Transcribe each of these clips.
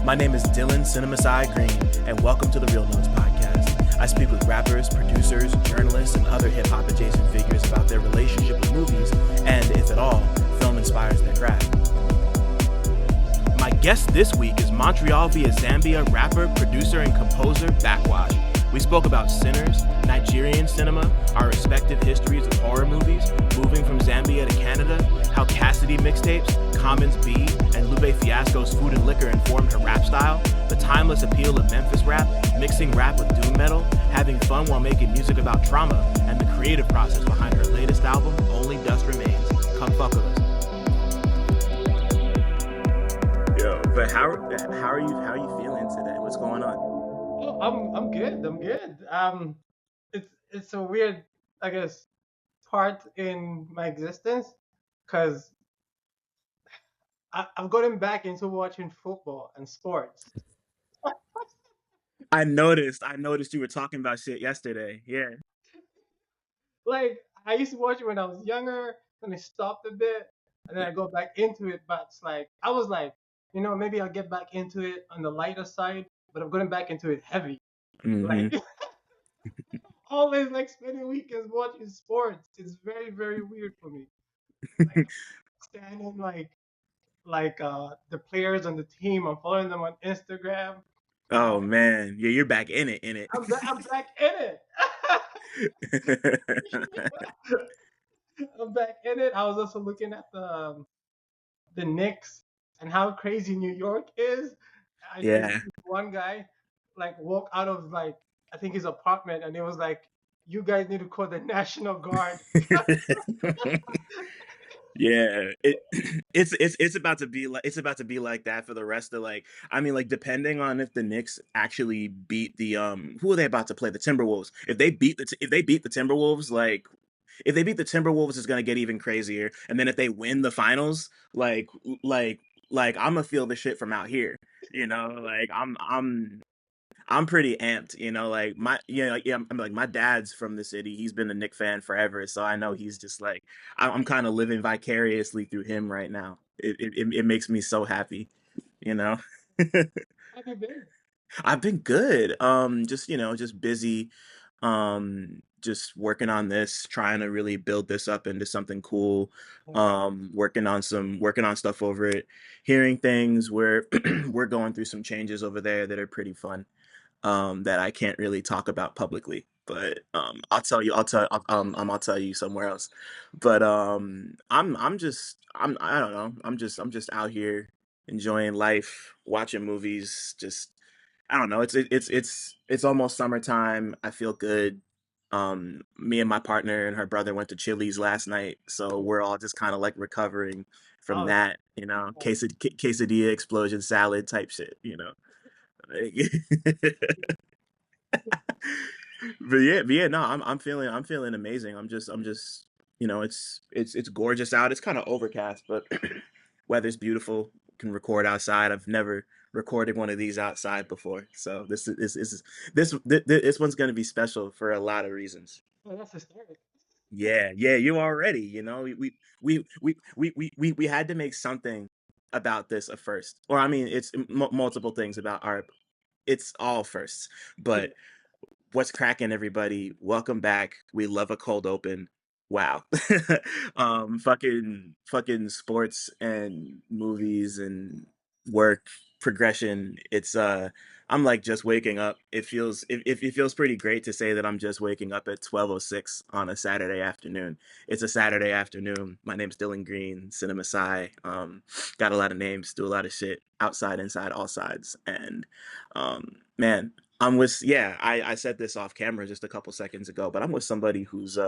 My name is Dylan CineMasai Green, and welcome to the Real Notes podcast. I speak with rappers, producers, journalists, and other hip-hop adjacent figures about their relationship with movies, and, if at all, film inspires their craft. My guest this week is Montreal-via-Zambia rapper, producer, and composer Backxwash. We spoke about Sinners, Nigerian cinema, our respective histories of horror movies, moving from Zambia to Canada, how Cassidy mixtapes, Common's B, and Lupe Fiasco's Food and Liquor informed her rap style, the timeless appeal of Memphis rap, mixing rap with doom metal, having fun while making music about trauma, and the creative process behind her latest album, Only Dust Remains. Come fuck with us. Yo, but how are you feeling today? What's going on? Oh, I'm good. I'm good. It's a weird, I guess, part in my existence because I've gotten back into watching football and sports. I noticed you were talking about shit yesterday. Yeah. Like I used to watch it when I was younger, and I stopped a bit, and then I go back into it. But it's like I was like, maybe I'll get back into it on the lighter side, but I'm going back into it heavy. Hmm. Like always like spending weekends watching sports. It's very, very weird for me. Like standing like the players on the team. I'm following them on Instagram. Oh Um, man, yeah, you're back in it, in it. I'm back in it. I'm back in it. I was also looking at the Knicks and how crazy New York is. I Yeah. see one guy like walk out of like I think his apartment and it was like, you guys need to call the National Guard. Yeah, it's about to be like that for the rest of like I mean like depending on if the Knicks actually beat the who are they about to play, the Timberwolves. If they beat the Timberwolves, like if they beat the Timberwolves, it's gonna get even crazier. And then if they win the finals, like like I'm gonna feel the shit from out here. Like I'm pretty amped, like I'm like my dad's from the city. He's been a Knick fan forever, so I know he's just like I'm kind of living vicariously through him right now. It makes me so happy, you know. Have you been? I've been good. Just just busy. Just working on this, trying to really build this up into something cool. Working on stuff over it, hearing things where we're going through some changes over there that are pretty fun that I can't really talk about publicly. But I'll tell you, I'll tell you somewhere else. But I don't know, I'm just out here enjoying life, watching movies. Just I don't know. It's almost summertime. I feel good. Me and my partner and her brother went to Chili's last night, so we're all just kind of like recovering from Oh, that, quesadilla explosion salad type shit, Like, but yeah, no, I'm feeling amazing. I'm just, it's gorgeous out. It's kind of overcast, but weather's beautiful. Can record outside. I've never recorded one of these outside before, so this one's gonna be special for a lot of reasons. oh, that's historic. Yeah, yeah, you already, we had to make something about this at first, or I mean, it's multiple things about our. It's all firsts, Yeah. but what's cracking, everybody? Welcome back. We love a cold open. Wow. Fucking sports and movies and work progression. I'm like just waking up. It feels pretty great to say that I'm just waking up at 12:06 on a Saturday afternoon. It's a Saturday afternoon. My name's Dylan Green, CineMasai. Got a lot of names, do a lot of shit outside, inside, all sides. And man, I said this off camera just a couple seconds ago, but I'm with somebody who's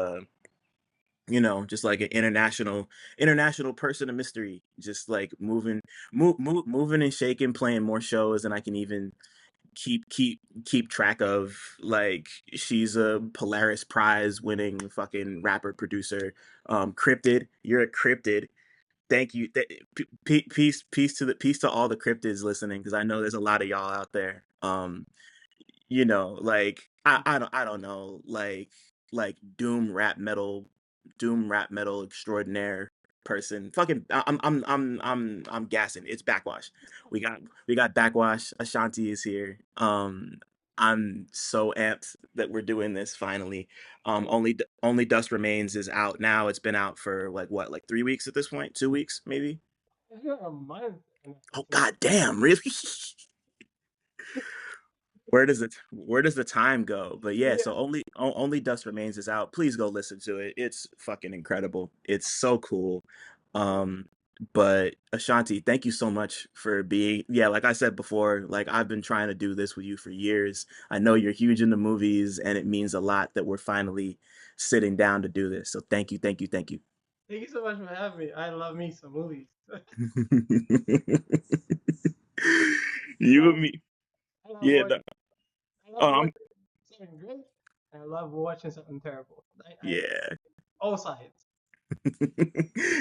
just like an international person of mystery, just like moving and shaking, playing more shows than I can even keep track of. Like she's a Polaris Prize winning fucking rapper producer. Cryptid, you're a cryptid. Thank you. Peace to all the cryptids listening, because I know there's a lot of y'all out there. Like I don't know, like doom rap metal extraordinaire. person. Fucking, I'm gassing. It's Backwash. We got Backwash. Ashanti is here. I'm so amped that we're doing this finally. Oh, Only Dust Remains is out now. It's been out for like what, like 3 weeks at this point, 2 weeks maybe. it's been a month and Oh some god damn, really? Where does the time go? But yeah, yeah. so only Dust Remains is out. Please go listen to it. It's fucking incredible. It's so cool. Um, but Ashanti, thank you so much for being, yeah, like I said before, like I've been trying to do this with you for years. I know you're huge into movies, and it means a lot that we're finally sitting down to do this. So thank you, thank you, thank you. Thank you so much for having me. I love me some movies. I You love and me. I love Yeah, no, watching I love um, watching something good. And I love watching something terrible. I yeah. all sides.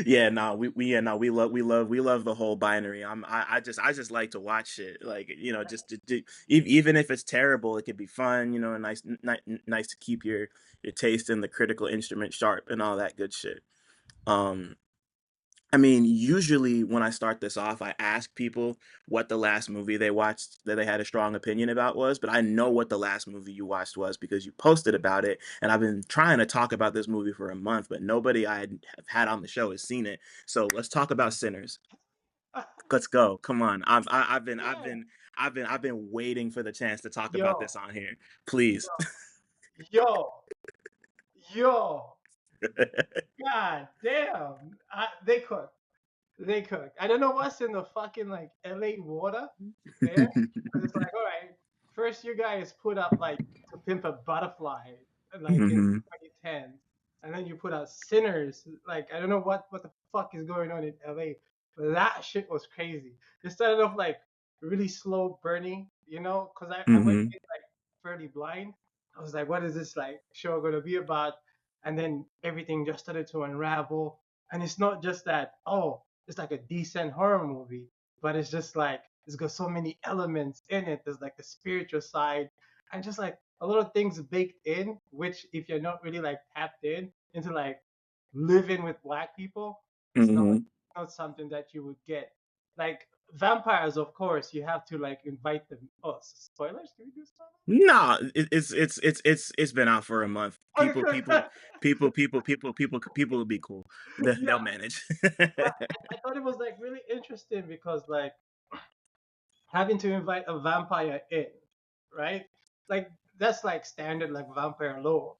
Yeah, no, we love the whole binary. I just like to watch shit. Like, you know, just even if it's terrible, it could be fun, you know, nice to keep your taste and the critical instrument sharp and all that good shit. Um I mean, usually when I start this off, I ask people what the last movie they watched that they had a strong opinion about was, but I know what the last movie you watched was because you posted about it, and I've been trying to talk about this movie for a month, but nobody have had on the show has seen it. So let's talk about Sinners. Let's go. Come on. Yeah. I've been waiting for the chance to talk about Yo, this on here. Please. yo, yo, yo. God damn. They cook. They cook. I don't know what's in the fucking like LA water there, but it's like, all right, first you guys put up like To Pimp a Butterfly like in Hmm. 2010, and then you put out Sinners. Like I don't know what the fuck is going on in LA, but that shit was crazy. It started off like really slow burning, you know, because I went Hmm. in like fairly blind. I was like, what is this like show gonna be about? And then everything just started to unravel. And it's not just that, oh, it's like a decent horror movie, but it's just like it's got so many elements in it. There's like the spiritual side and just like a lot of things baked in, which if you're not really like tapped in into like living with black people, it's Hmm. not something that you would get. Like vampires, of course, you have to like invite them. Oh, spoilers? Do we do spoilers? No, it's been out for a month. Okay. People will be cool. They'll Yeah, manage. but I thought it was like really interesting because like having to invite a vampire in, right? Like that's like standard like vampire lore.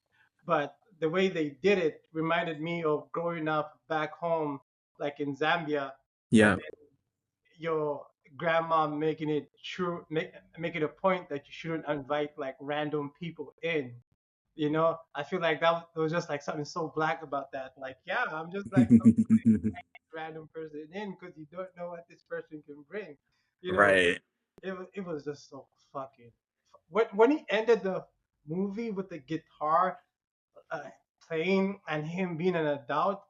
But the way they did it reminded me of growing up back home, like in Zambia, and Yeah. then your grandma making it true, make it a point that you shouldn't invite like random people in. You know, I feel like that was just like something so black about that. Like, yeah, I'm just like random person in because you don't know what this person can bring. You know, Right. it was just so fucking. When he ended the movie with the guitar uh, playing and him being an adult,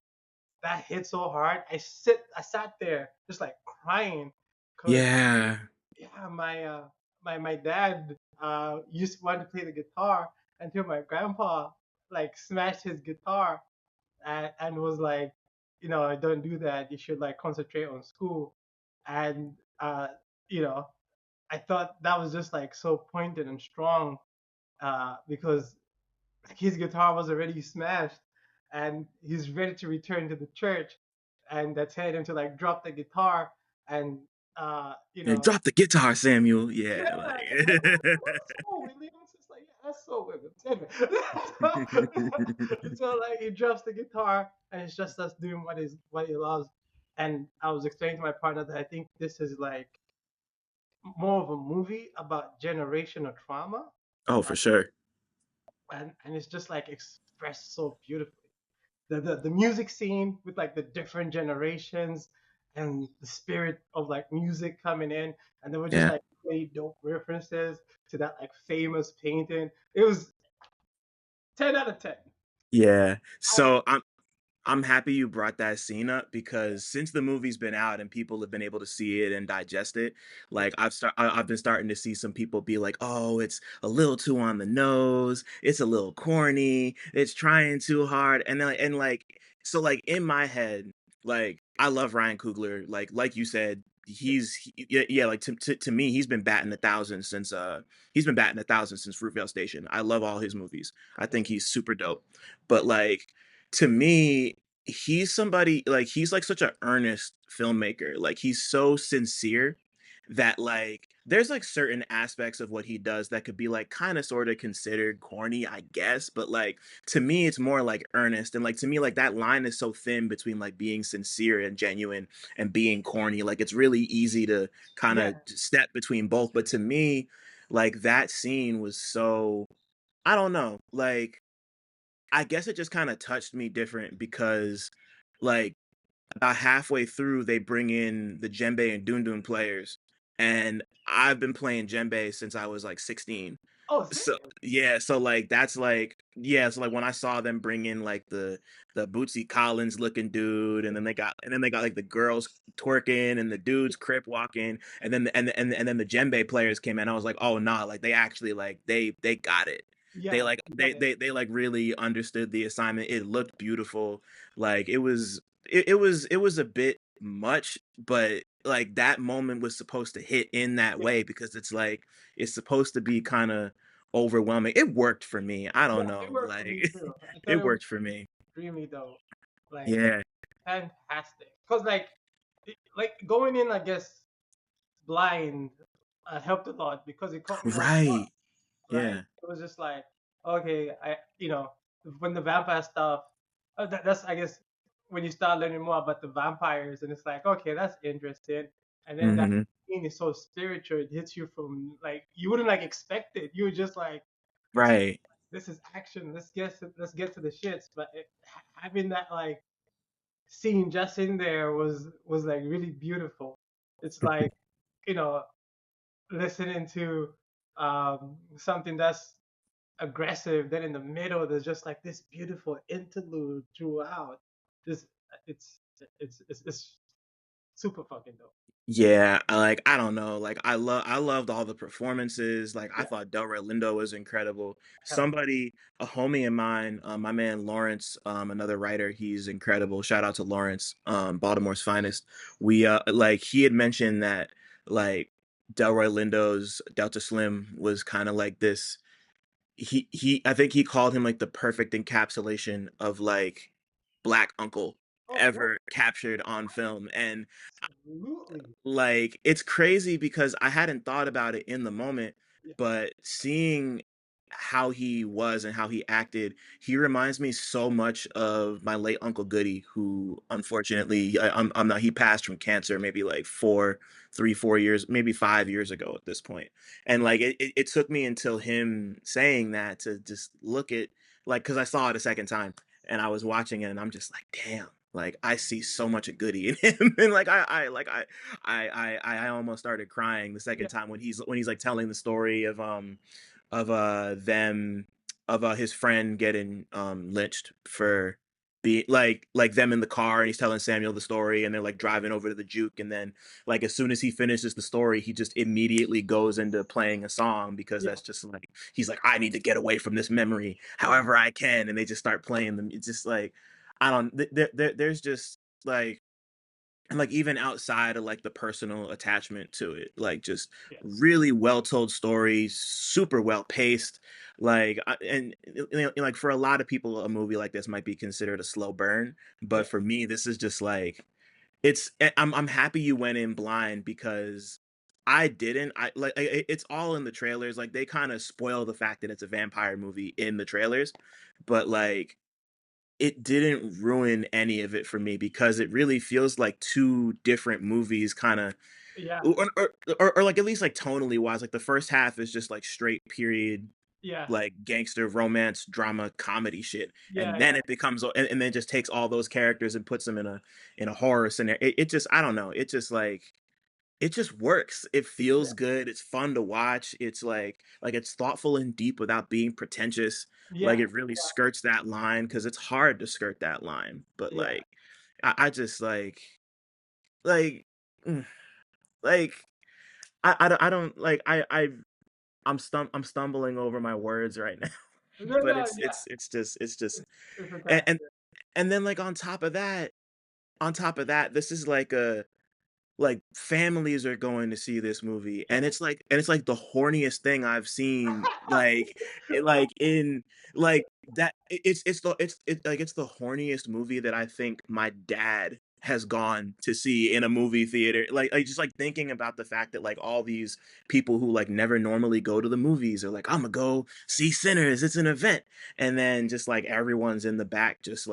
that hit so hard. I sat there just like crying because Yeah. yeah, my dad used to want to play the guitar until my grandpa like smashed his guitar and was like, you know, don't do that. You should like concentrate on school. And you know, I thought that was just like so pointed and strong because like, his guitar was already smashed and he's ready to return to the church and that's telling him to like drop the guitar and you And know drop the guitar, Samuel. Yeah, yeah, like. it's like, that's so Willie. I was just like, yeah, that's so Willie. So like he drops the guitar and it's just us doing what he loves. And I was explaining to my partner that I think this is like more of a movie about generational trauma. Oh, Uh, for sure. and it's just like expressed so beautifully. The music scene with like the different generations and the spirit of like music coming in, and there were just Yeah. like really dope references to that like famous painting. It was 10 out of 10. Yeah. I, So I'm happy you brought that scene up because since the movie's been out and people have been able to see it and digest it, yeah, like I've been starting to see some people be like, "Oh, it's a little too on the nose. It's a little corny. It's trying too hard." And like so like in my head, like I love Ryan Coogler. Like you said, yeah, yeah, like to me, he's been batting a thousand since Fruitvale Station. I love all his movies. I think he's super dope. But like to me, he's somebody like he's like such an earnest filmmaker. Like he's so sincere that like there's like certain aspects of what he does that could be like kind of sort of considered corny, I guess, but like to me it's more like earnest, and like to me like that line is so thin between like being sincere and genuine and being corny. Like it's really easy to kind Yeah, of step between both, but to me like that scene was so, I don't know, like I guess it just kind of touched me different because like about halfway through, they bring in the djembe and dundun players, and I've been playing djembe since I was like 16. oh So serious? yeah, so like that's like yeah, so like when I saw them bring in like the Bootsy Collins looking dude, and then they got like the girls twerking and the dudes crip walking, and then and then the djembe players came in. I was like, oh nah, like they actually like they got it. They Yeah, like you get it. they like really understood the assignment. It looked beautiful. Like it was a bit much, but like that moment was supposed to hit in that Yeah, way because it's like it's supposed to be kind of overwhelming. It worked for me. I yeah, don't it know. worked for me Like too. I thought it it was worked for me. dreamy though, like Yeah. fantastic. Cause like, like going in, I guess blind helped a lot because it caught me off guard. Right. Like Yeah. it was just like, okay, when the vampire stuff, that's I guess when you start learning more about the vampires, and it's like, okay, that's interesting. And then that Hmm. scene is so spiritual; it hits you from like you wouldn't like expect it. You were just like, Right. this is action. Let's get to the shits. But having that like scene just in there was like really beautiful. It's like, you know, listening to something that's aggressive. Then in the middle, there's just like this beautiful interlude throughout. This it's super fucking dope. Yeah, I don't know. Like I loved all the performances. Like I Yeah, thought Delroy Lindo was incredible. hell Somebody, a homie of mine, my man Lawrence, another writer, he's incredible. Shout out to Lawrence, Baltimore's finest. We like he had mentioned that like Delroy Lindo's Delta Slim was kind of like this. He I think he called him like the perfect encapsulation of like Black Uncle yeah. Oh, ever captured on film. And absolutely. like, it's crazy because I hadn't thought about it in the moment, Yeah, but seeing how he was and how he acted, he reminds me so much of my late Uncle Goody, who unfortunately, I'm not, he passed from cancer maybe like 4 years, maybe 5 years ago at this point. And like, it took me until him saying that to just look at, like, because I saw it a second time and I was watching it and I'm just like, damn. Like I see so much of Goody in him, and like I almost started crying the yeah, second time when he's like telling the story of them of his friend getting lynched for being like them in the car, and he's telling Samuel the story, and they're like driving over to the juke, and then like as soon as he finishes the story he just immediately goes into playing a song because yeah, that's just like he's like, I need to get away from this memory yeah, however I can, and they just start playing them. It's just like I don't there's just like, and like even outside of like the personal attachment to it, like just yes, really well told stories, super well paced. Like and like for a lot of people a movie like this might be considered a slow burn, yeah, but for me this is just like I'm happy you went in blind because I didn't. It's all in the trailers. Like they kind of spoil the fact that it's a vampire movie in the trailers, but like it didn't ruin any of it for me because it really feels like two different movies kind of, yeah, or like at least like tonally wise, like the first half is just like straight period yeah, like gangster romance drama comedy shit, and yeah, then yeah, it becomes and then just takes all those characters and puts them in a horror scenario. It just, I don't know, it just like it just works. It yeah, feels good. It's fun to watch. It's like it's thoughtful and deep without being pretentious. Like yeah, it really skirts that line because it's hard to skirt that line. But yeah. like I just like mm, like I don't like I'm stumbling over my words right now. No, But no, yeah, it's just it's and, fantastic. and and then like on top of that, on top of that, this is like a like families are going to see this movie, Yeah. and it's like the horniest thing I've seen, like like in like that it's the horniest movie that I think my dad has gone to see in a movie theater. Like just like thinking about the fact that like all these people who like never normally go to the movies are like, I'm gonna go see Sinners, it's an event. And then just like everyone's in the back just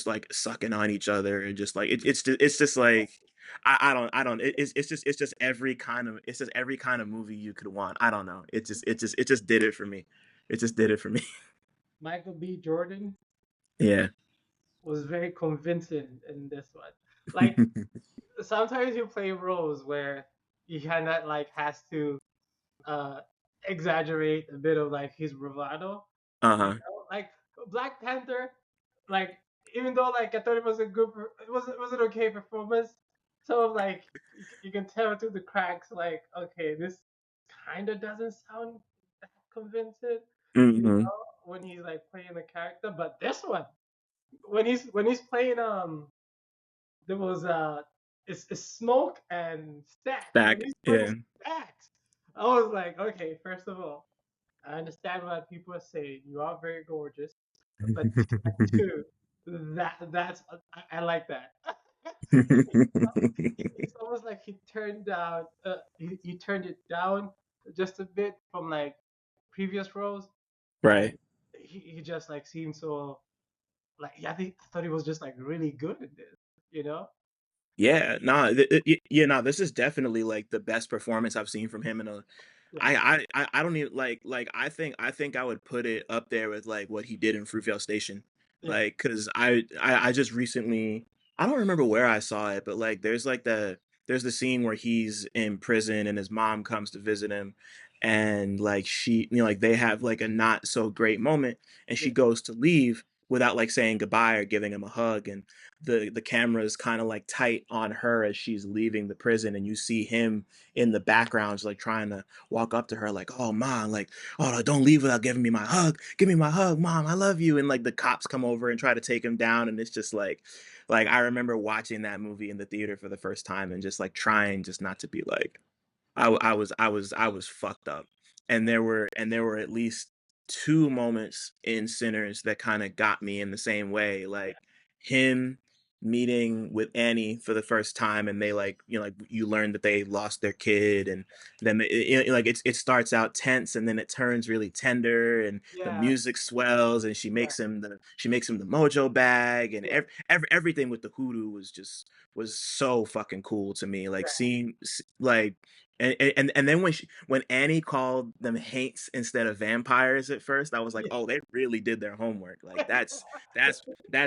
like sucking on each other and just like it's just like I don't it's just every kind of it's just every kind of movie you could want. I don't know. It just did it for me. It just did it for me. Michael B. Jordan Yeah. was very convincing in this one. Like sometimes you play roles where he kind of like has to uh exaggerate a bit of like his bravado. You Uh-huh. know, like Black Panther, like even though like I thought it was a good, it was an okay performance. So like you can tell through the cracks, like okay, this kind of doesn't sound that convincing, you Mhm. know, when he's like playing the character. But this one, when he's playing there was it's Smoke and Stacks. When Back. he's playing Yeah. Stacks, I was like, okay, first of all, I understand why people are saying you are very gorgeous, but two, that's I like that. It's almost like he turned down, he turned it down just a bit from like previous roles, and Right. he just like seemed so like yeah, I thought he was just like really good at this, you know? Yeah, nah, yeah, nah, this is definitely like the best performance I've seen from him in a Yeah, I don't even like I think I would put it up there with like what he did in Fruitvale Station. yeah, Like, cause I just recently I don't remember where I saw it, but like there's the scene where he's in prison and his mom comes to visit him and like she like they have like a not so great moment and she yeah, goes to leave without like saying goodbye or giving him a hug and the camera is kind of like tight on her as she's leaving the prison and you see him in the background just like trying to walk up to her like, oh mom, like, oh don't leave without giving me my hug. Give me my hug, mom, I love you. And like the cops come over and try to take him down. And it's just like I remember watching that movie in the theater for the first time and just like trying just not to be like I was fucked up. And there were at least two moments in Sinners that kind of got me in the same way. yeah, Like him meeting with Annie for the first time and they like like you learn that they lost their kid and then like it starts out tense and then it turns really tender and the yeah, music swells and yeah, she makes him the mojo bag and yeah, everything with the hoodoo was just was so fucking cool to me like yeah, seeing like and then when Annie called them haints instead of vampires at first, I was like, yeah, oh, they really did their homework. Like that's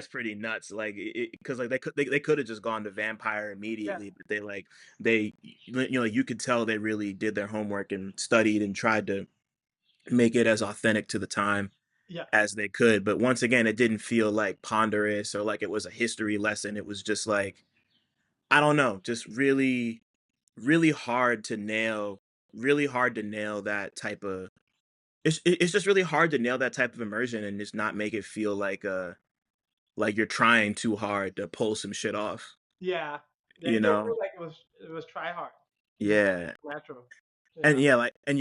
pretty nuts. Like because like they could have just gone to vampire yeah, immediately, but they you could tell they really did their homework and studied and tried to make it as authentic to the time yeah, as they could. But once again, it didn't feel like ponderous or like it was a history lesson. It was just like I don't know, just really hard to nail really hard to nail that type of it's just really hard to nail that type of immersion and just not make it feel like you're trying too hard to pull some shit off, yeah. Yeah, you it didn't know? feel like it was try hard. It just Yeah. felt natural, you And know? yeah,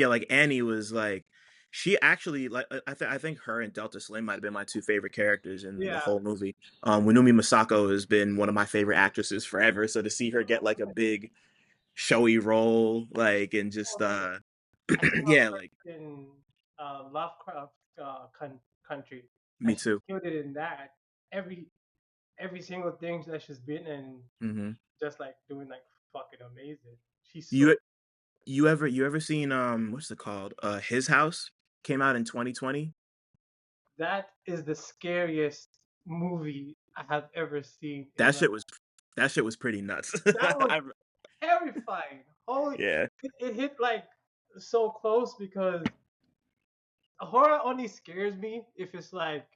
like Annie was like she actually like I think her and Delta Slim might have been my two favorite characters in the Yeah, whole movie. Winumi Masako has been one of my favorite actresses forever, so to see her get like a big showy role like and just I saw yeah, her like in Lovecraft country, me and she too. killed it in that. Every every single thing that she's been in, Mhm. just like doing like fucking amazing. She's so You you ever seen what's it called? His House came out in 2020. that is the scariest movie I have ever seen in That my. shit was that shit was pretty nuts. That was I, terrifying. Holy, yeah. it hit like so close because horror only scares me if it's like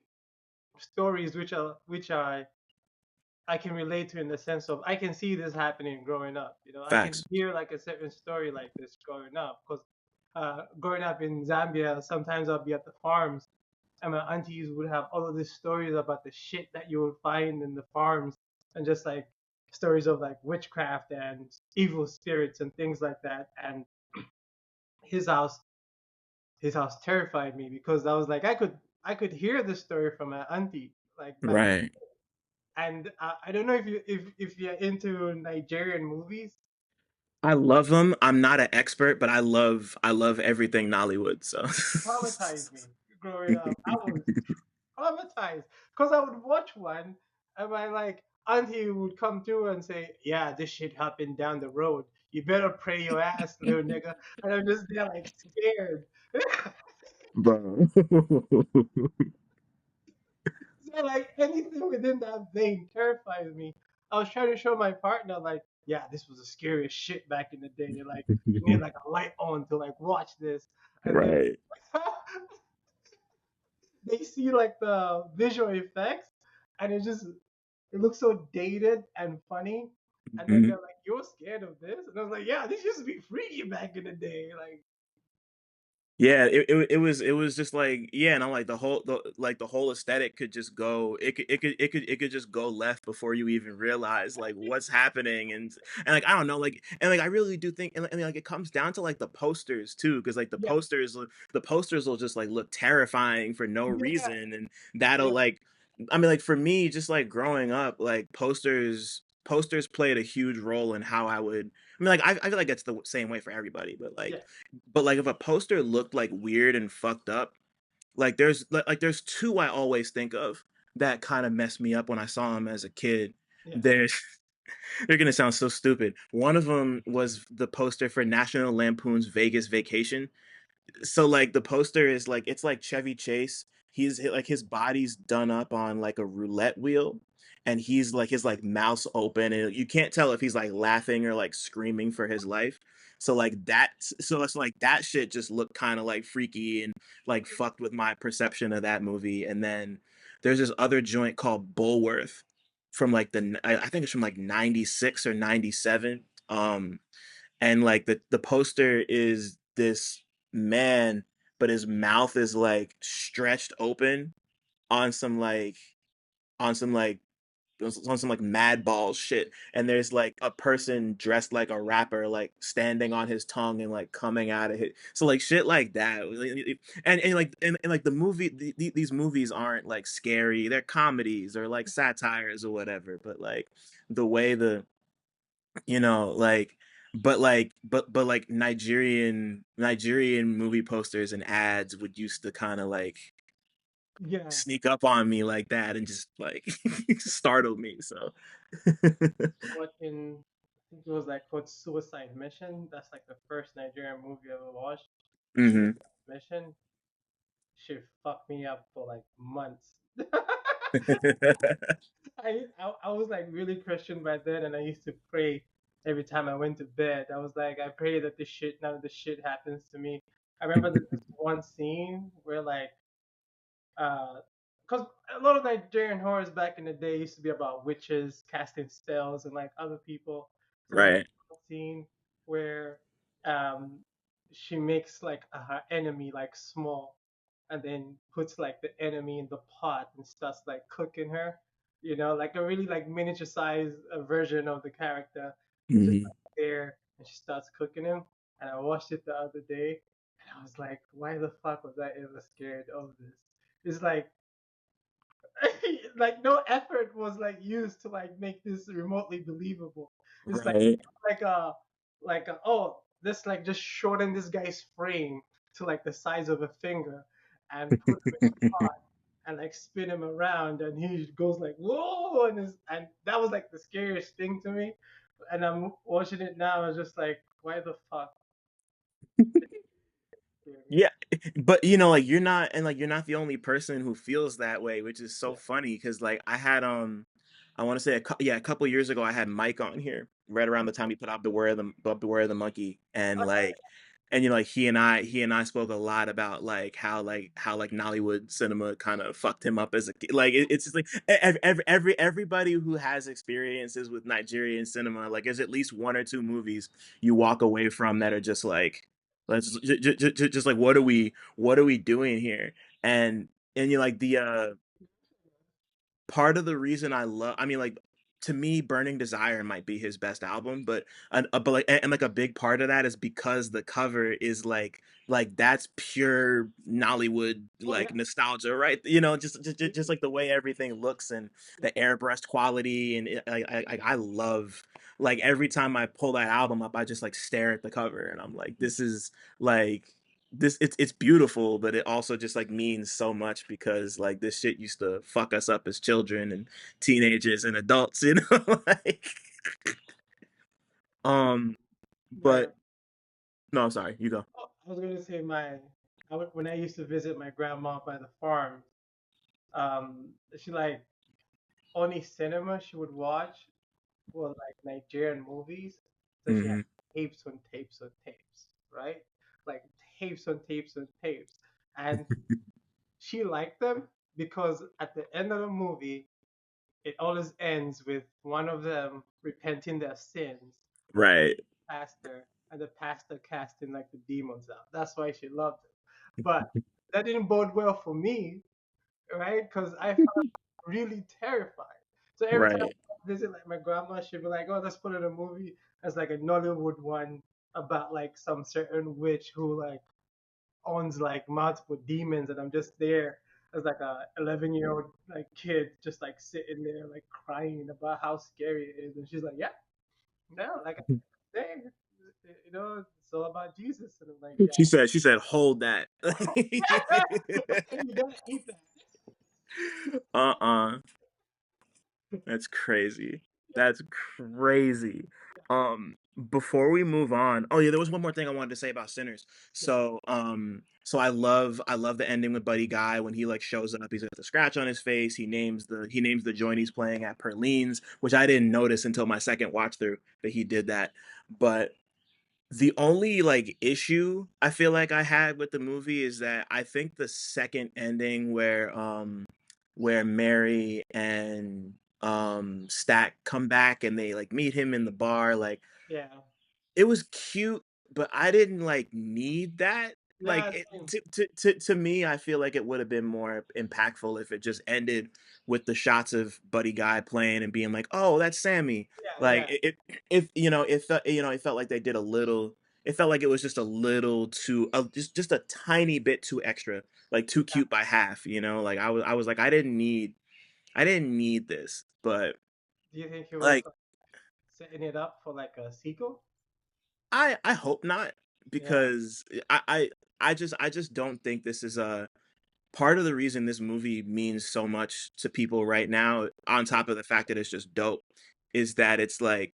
stories which I can relate to in the sense of I can see this happening growing up. You know, I can Facts. hear like a certain story like this growing up because growing up in Zambia, sometimes I'll be at the farms and my aunties would have all of these stories about the shit that you would find in the farms and just like stories of like witchcraft and evil spirits and things like that. And his house his house terrified me because I was like I could hear the story from my auntie like back. Right. And I don't know if you're into Nigerian movies. I love them. I'm not an expert, but I love everything Nollywood. So Traumatized me growing up. I was traumatized because I would watch one and my like auntie would come through and say, "Yeah, this shit happened down the road. You better pray your ass, little nigga." And I'm just there like scared. bro. So like anything within that vein terrifies me. I was trying to show my partner like, yeah, this was the scariest shit back in the day. Like you need like a light on to like watch this, and then Right. they see like the visual effects, and it looks so dated and funny. And then Mhm. they're like, "You're scared of this?" And I was like, "Yeah, this used to be freaky back in the day." Like, Yeah, it was just like, yeah, and I'm like the whole aesthetic could just go, it could just go left before you even realize like what's happening. And like I don't know, like I really do think, and like it comes down to like the posters too, because like yeah, the posters will just like look terrifying for no yeah, reason, and that'll yeah, like, I mean, like for me, just like growing up, like posters played a huge role in how I mean, like I feel like it's the same way for everybody, yeah, but like if a poster looked like weird and fucked up, like there's two I always think of that kind of messed me up when I saw them as a kid. yeah, There's they're gonna sound so stupid. One of them was the poster for National Lampoon's Vegas Vacation. So like the poster is like, it's like Chevy Chase. He's like, his body's done up on like a roulette wheel, and he's like, his like mouth's open, and you can't tell if he's like laughing or like screaming for his life. So it's like that shit just looked kind of like freaky and like fucked with my perception of that movie. And then there's this other joint called Bulworth from like I think it's from like 96 or 97. And like the poster is this man, but his mouth is like stretched open on some like on some like on some like mad balls shit, and there's like a person dressed like a rapper like standing on his tongue and like coming out of it, so like shit like that. And like the movie, these movies aren't like scary, they're comedies or like satires or whatever, but like the way the like, but like Nigerian movie posters and ads would used to kind of like yeah. sneak up on me like that and just like startle me. So Watching, I think it was like called Suicide Mission. That's like the first Nigerian movie I ever watched. hmm Suicide Mission. She fucked me up for like months. I was like really Christian back then, and I used to pray every time I went to bed. I was like, I pray that none of this shit happens to me. I remember there's this one scene where like because a lot of Nigerian horrors back in the day used to be about witches casting spells and like other people. So there's Right. one scene where um she makes like her enemy like small, and then puts like the enemy in the pot and starts like cooking her, like a really like miniature size version of the character, and just hmm like there, and she starts cooking him. And I watched it the other day, and I was like, why the fuck was I ever scared of this? It's like like no effort was like used to like make this remotely believable. It's Right. like oh, this like just shorten this guy's frame to like the size of a finger and put him in a pot and like spin him around, and he goes like whoa, and that was like the scariest thing to me. And I'm watching it now, I was just like, why the fuck scare me? Yeah, but like you're not the only person who feels that way, which is so Yeah, funny because like I had I want to say a couple years ago I had Mike on here right around the time he put out Beware of the Monkey, and like, and like he and I spoke a lot about like how Nollywood cinema kind of fucked him up as a kid. Like it's just like everybody who has experiences with Nigerian cinema, like there's at least one or two movies you walk away from that are just like, let's just like, what are we doing here? And like the part of the reason I love, I mean, like to me, Burning Desire might be his best album, but like and like a big part of that is because the cover is like that's pure Nollywood Oh yeah. like nostalgia, right? You know, Yeah. just like the way everything looks and the airbrushed quality, and I love like every time I pull that album up, I just like stare at the cover and I'm like, this is like this it's beautiful, but it also just like means so much because like this shit used to fuck us up as children and teenagers and adults, you know? Like um My but no, sorry, you go. oh, I was gonna say when I used to visit my grandma by the farm, she like only cinema she would watch were like Nigerian movies. So she had Hmm. tapes on tapes on tapes, right? Like tapes on tapes on tapes. And she liked them because at the end of the movie, it always ends with one of them repenting their sins and Right. pastor and the pastor casting like the demons out. That's why she loved it. But that didn't bode well for me, right? Because I felt really terrified. So every time Right. I visit like my grandma, she'd be like, "Oh, let's put in a movie as like a Nollywood one about like some certain witch who like owns like multiple demons," and I'm just there as like a 11-year-old like kid, just like sitting there like crying about how scary it is, and she's like, "Yeah, no, like I say, it's all about Jesus," and I'm like, "Yeah, She said, hold that. and you gotta eat that." Uh-uh. That's crazy. That's crazy. Before we move on, oh yeah, there was one more thing I wanted to say about Sinners. Yeah, So I love the ending with Buddy Guy when he like shows up. He's got the scratch on his face. He names the joint he's playing at Perlene's, which I didn't notice until my second watch through that he did that. But the only like issue I feel like I had with the movie is that I think the second ending where Mary and Stack come back and they like meet him in the bar, like yeah, it was cute, but I didn't like need that. Like yeah, it, same. to me, I feel like it would have been more impactful if it just ended with the shots of Buddy Guy playing and being like, "Oh, that's Sammy." Yeah, Like yeah, if it felt like they did a little. It felt like it was just a little too, just a tiny bit too extra, like too yeah. cute by half. Like I was like I didn't need this, but Do you think he was like like, setting it up for like a sequel? I hope not Yeah, because I just don't think this is a part of the reason this movie means so much to people right now, on top of the fact that it's just dope, is that it's like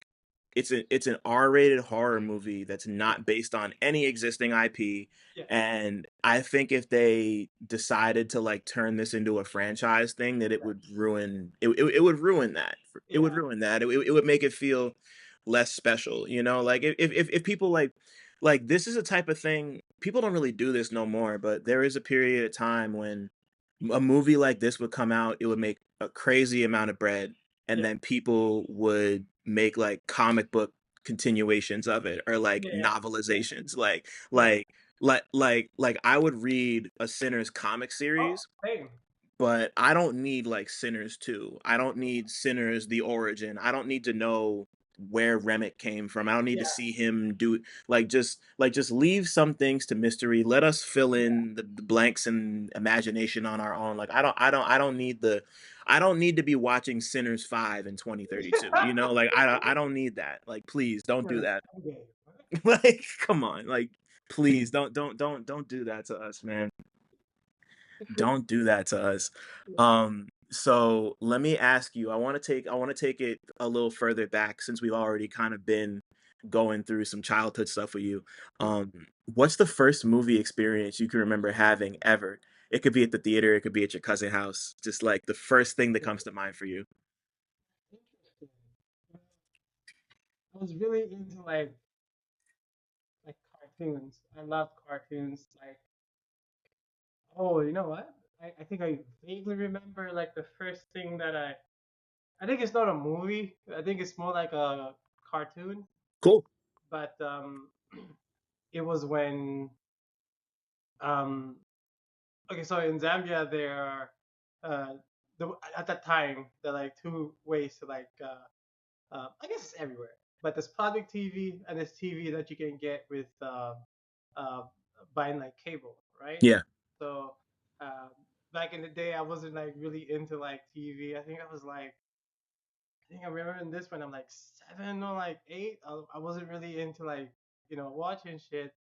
it's an R-rated horror movie that's yeah, not based on any existing IP. yeah, And I think if they decided to like turn this into a franchise thing, that it would ruin that. It would yeah, ruin that. It would make it feel less special, Like if people like this is a type of thing people don't really do this no more, but there is a period of time when a movie like this would come out, it would make a crazy amount of bread, and yeah, then people would make like comic book continuations of it or like yeah, yeah, novelizations. Like yeah. like like I would read a Sinners comic Oh, series, same. but I don't need like Sinners 2. I don't need Sinners the origin. I don't need to know where Remick came from. I don't need to Yeah, see him do just leave some things to mystery. Let us fill yeah, in the blanks and imagination on our own. Like I don't need to be watching Sinners 5 in 2032. Like I don't need that. Like please don't do Sinners that. Sunday. Like come on. Like please don't do that to us, man. Don't do that to us. So let me ask you, I want to take it a little further back since we've already kind of been going through some childhood stuff with you. Um, what's the first movie experience you can remember having ever? It could be at the theater, it could be at your cousin's house. Just like the first thing that comes to mind for you. Interesting. I was really into like cartoons. I loved cartoons. Like, oh, you know what? I think I vaguely remember like the first thing that I think it's not a movie. I think it's more like a cartoon. Cool. But it was when um okay, so in Zambia there are uh at that time there are like two ways to like I guess it's everywhere, but there's public TV and there's TV that you can get with uh, buying like cable, right? Yeah. So um, back in the day, I wasn't like really into like TV. I think I was like, I think I remember in this when I'm like 7 or like 8. I wasn't really into like watching shit.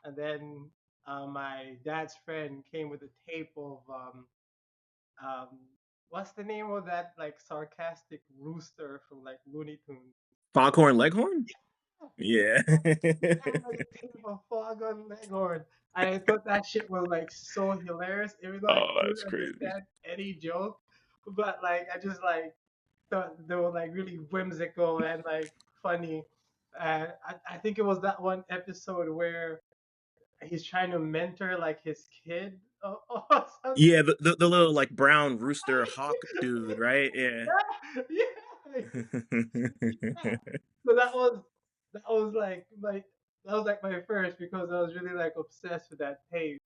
And then my dad's friend came with a tape of um, what's the name of that like sarcastic rooster from like Looney Tunes? Foghorn Leghorn? Yeah, Yeah. he had like a tape of Foghorn Leghorn. I thought that shit was like so hilarious, even though I Oh, couldn't that's crazy. understand any joke. But like I just like thought they were like really whimsical and like funny. And I think it was that one episode where he's trying to mentor like his kid or something. Yeah, the little like brown rooster hawk dude, right? Yeah. Yeah, yeah. So that was like my first because I was really like obsessed with that tape.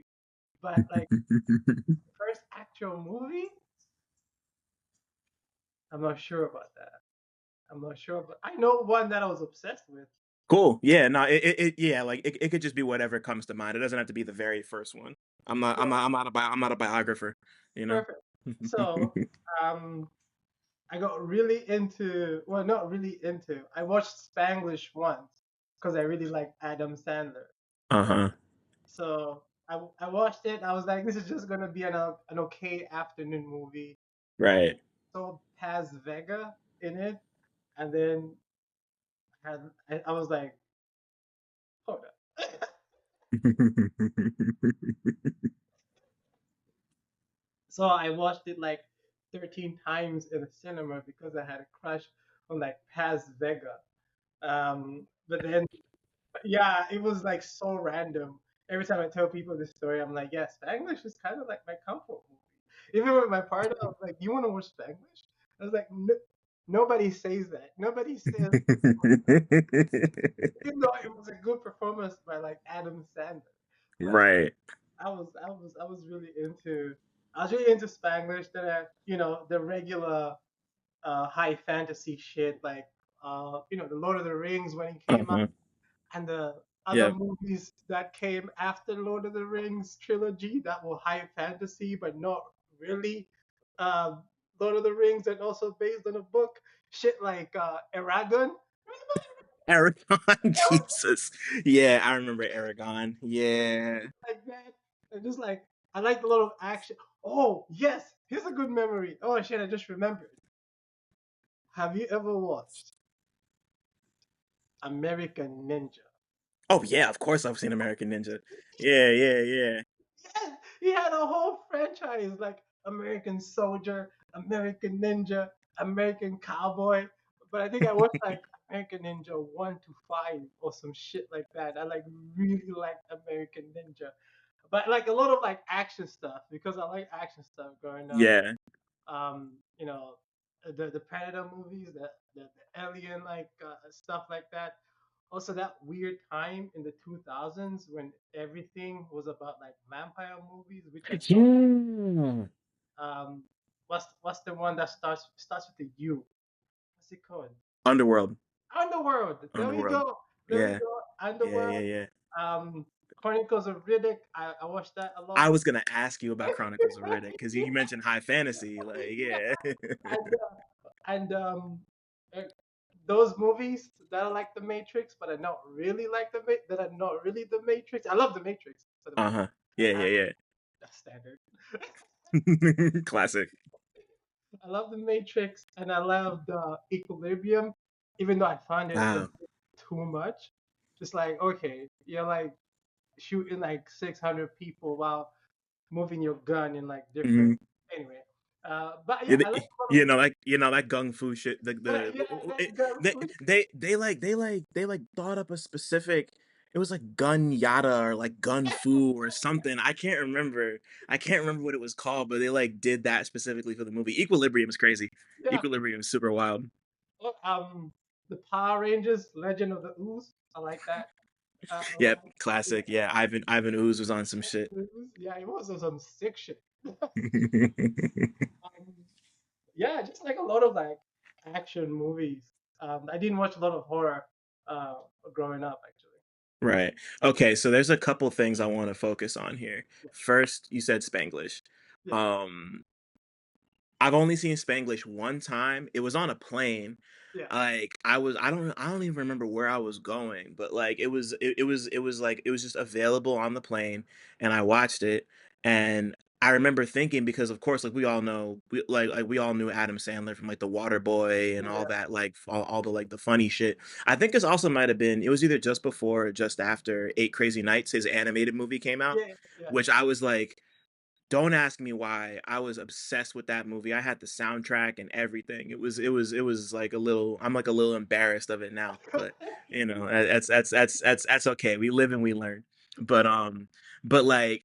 But like first actual movie, I'm not sure about that. I'm not sure, but I know one that I was obsessed with. Cool. Yeah, no, yeah, like it could just be whatever comes to mind. It doesn't have to be the very first one. I'm not a biographer, you know. Perfect. So, um, I got really into, well, not really into. I watched Spanglish once because I really liked Adam Sandler, right? Uh-huh. So I watched it. I was like, this is just gonna be an okay afternoon movie, and Right. so Paz Vega in it, and then I was like, hold up. So I watched it like 13 times in the cinema because I had a crush on like Paz Vega. But then, yeah, it was like so random. Every time I tell people this story, I'm like, yeah, Spanglish is kind of like my comfort movie. Even with my partner, I was like, you want to watch Spanglish? I was like, no, nobody says that. Nobody says, even though it was a good performance by like Adam Sandler. But Right. I was really into Spanglish. That the regular high fantasy shit like the Lord of the Rings when it came out, Uh-huh. and the other Yeah. movies that came after Lord of the Rings trilogy that were high fantasy but not really uh, Lord of the Rings, and also based on a book. Shit like Aragon. Aragon, Jesus. Yeah, I remember Aragon. Yeah. Like that. And just like I like a lot of action. Oh yes, here's a good memory. Oh shit, I just remembered. Have you ever watched American Ninja? Oh yeah, of course I've seen American Ninja. Yeah, yeah, yeah. Yes, he had a whole franchise like American Soldier, American Ninja, American Cowboy. But I think I watched like American Ninja 1 to 5 or some shit like that. I like really liked American Ninja. But like a lot of like action stuff because I like action stuff growing up. Yeah. Um, you know, the Predator movies, the Alien like stuff like that. Also, that weird time in the 2000s when everything was about like vampire movies, which I don't. Yeah. Um, what's the one that starts with a U? What's it called? Underworld. Underworld. There we Underworld. go. There we Yeah. go. Yeah, Underworld. yeah, yeah. Um, Chronicles of Riddick. I watched that a I lot. was gonna ask you about Chronicles of Riddick because you mentioned high fantasy. Like, Yeah, yeah. and uh, those movies that are like the Matrix, but are not really like that are not really the Matrix. I love the Matrix, by the way. Uh-huh. Yeah, I, yeah, that's standard. yeah. Classic. I love the Matrix, and I love the Equilibrium, even though I find it a Wow. bit too much. Just like okay, you're like shooting like 600 people while moving your gun in like different. Mhm. Anyway, but Yeah, yeah, I like a lot of. that gung fu shit. Yeah, that gun. They thought up a specific. It was like gun yada or like gun fu or something. I can't remember what it was called, but they like did that specifically for the movie. Equilibrium is crazy. Yeah. Equilibrium is super wild. Oh, the Power Rangers, Legend of the Ooze. I like that a Yep, lot. Yeah, classic. Yeah, Ivan Ooze was on some shit. yeah, it was some sick shit. Um, yeah, just like a lot of like action movies. I didn't watch a lot of horror uh, growing up, actually. Right. Okay, so there's a couple things I want to focus on here. Yeah, First, you said Spanglish. yeah, Um, I've only seen Spanglish one time. It was on a plane. yeah, Like I don't even remember where I was going, but like it was like it was just available on the plane and I watched it and I remember thinking because of course like we all know like we all knew Adam Sandler from like The Water Boy and all yeah, that like all the like the funny shit. I think this also might have been it was either just before or just after Eight Crazy Nights his animated movie came out, yeah, yeah, which I was like don't ask me why. I was obsessed with that movie. I had the soundtrack and everything. It was like a little I'm like a little embarrassed of it now, but you know, that's okay. We live and we learn. But but like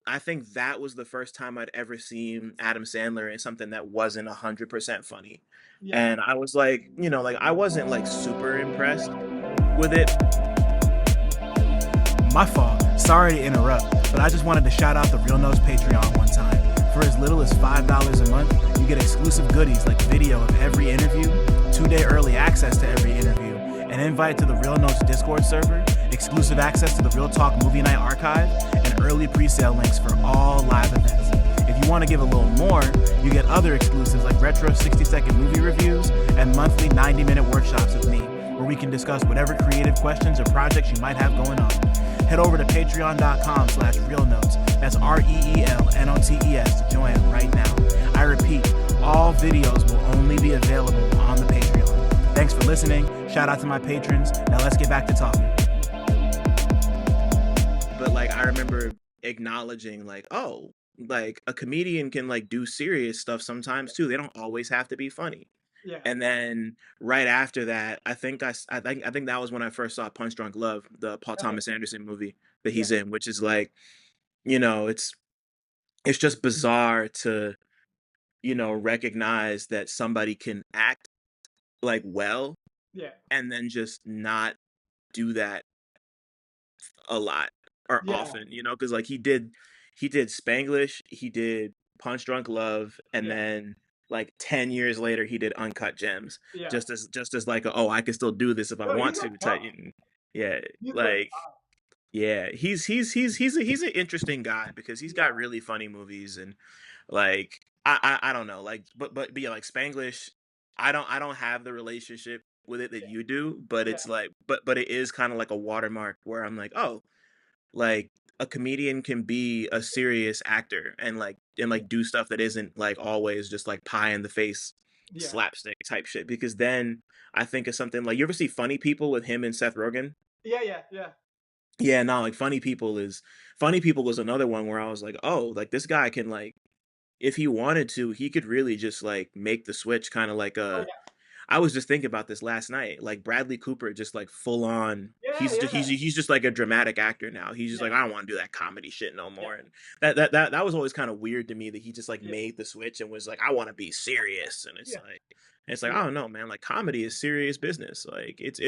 I think that was the first time I'd ever seen Adam Sandler in something that wasn't 100% funny. yeah. And I was like, you know, like I wasn't like super impressed with it. My fault. Sorry to interrupt, but I just wanted to shout out the Real Notes Patreon one time. For as little as $5 a month, you get exclusive goodies like video of every interview, 2-day early access to every interview, an invite to the Real Notes Discord server, exclusive access to the Real Talk Movie Night archive, and early pre-sale links for all live events. If you want to give a little more, you get other exclusives like retro 60-second movie reviews and monthly 90-minute workshops with me, where we can discuss whatever creative questions or projects you might have going on. Head over to patreon.com/realnotes. That's REELNOTES to join right now. I repeat, all videos will only be available on the Patreon. Thanks for listening. Shout out to my patrons. Now let's get back to talking. But like I remember acknowledging like, oh, like a comedian can like do serious stuff sometimes too. They don't always have to be funny. Yeah, And then right after that, I think that was when I first saw Punch Drunk Love, the Paul okay, Thomas Anderson movie that yeah, he's in, which is like, you know, it's just bizarre to, you know, recognize that somebody can act like well yeah, and then just not do that a lot or yeah, often, you know, because like he did Spanglish, he did Punch Drunk Love, and yeah, then like 10 years later he did Uncut Gems, yeah. just as like a, oh I can still do this if I No, want he's a to type. talk. Yeah, He's a like yeah, he's an interesting guy because he's yeah, got really funny movies and like I don't know like but yeah like Spanglish I don't have the relationship with it that yeah, you do, but yeah, it's like but it is kind of like a watermark where I'm like, oh, like a comedian can be a serious actor and yeah, like do stuff that isn't like always just like pie in the face yeah, slapstick type shit because then I think of something like you ever see Funny People with him and Seth Rogen? yeah, yeah, yeah, Yeah, no, like Funny People was another one where I was like, oh, like this guy can like if he wanted to, he could really just like make the switch kind of like oh a yeah, I was just thinking about this last night. Like Bradley Cooper, just like full on. yeah, yeah, He's just like a dramatic actor now. He's just yeah, like I don't want to do that comedy shit no yeah, more. And that was always kind of weird to me that he just like yeah, made the switch and was like I want to be serious. And yeah, it's like you I know, don't know, man. Like comedy is serious business. Like it's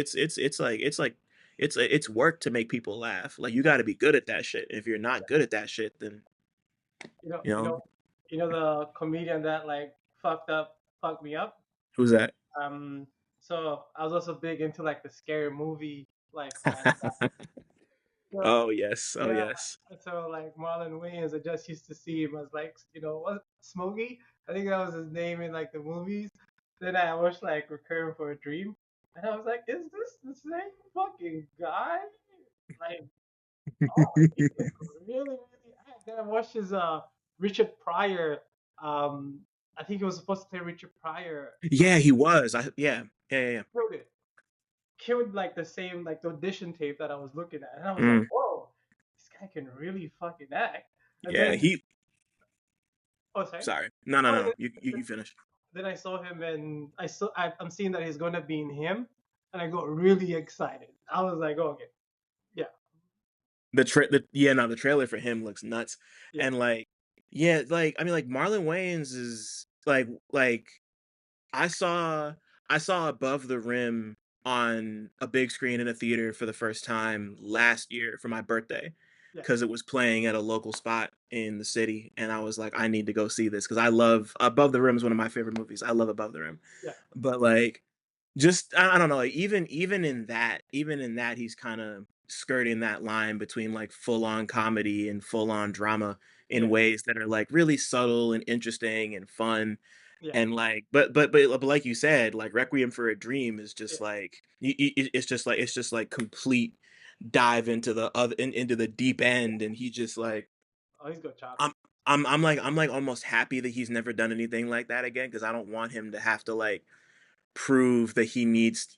work to make people laugh. Like you got to be good at that shit. If you're not good at that shit, then you know, you you know know, you know the comedian that like fucked me up. who's that? Um, so I was also big into like the scary movie like franchise. So Oh yes, oh yeah, yes. so like Marlon Wayans, I just used to see him as like what Smokey. I think that was his name in like the movies. Then I watched like Recurring for a Dream, and I was like, is this the same fucking guy? Like, oh, he can really, really act. Then I watched his Richard Pryor. Um, I think he was supposed to play Richard Pryor. Yeah, he was. Yeah. Killed it. Killed like the same like the audition tape that I was looking at, and I was like, Mm, whoa, this guy can really fucking act. And yeah, then, he. oh sorry, Sorry. oh, No. You finish. then I saw him, and I'm seeing that he's gonna be in him, and I got really excited. I was like, oh, okay, yeah, The trailer for him looks nuts, yeah, and like, yeah, like I mean, like Marlon Wayans is like I saw I saw Above the Rim on a big screen in a theater for the first time last year for my birthday yeah, because it was playing at a local spot in the city, and I was like, I need to go see this because I love Above the Rim is one of my favorite movies. I love Above the Rim, yeah, but like. just I don't know, like, even in that he's kind of skirting that line between like full on comedy and full on drama in Yeah, ways that are like really subtle and interesting and fun. yeah, And like, but like you said, like Requiem for a Dream is yeah, just like it's just like complete dive into the into the deep yeah. end, and he just like Oh, he's got chops. I'm I'm like almost happy that he's never done anything like that again, because I don't want him to have to like prove that he needs.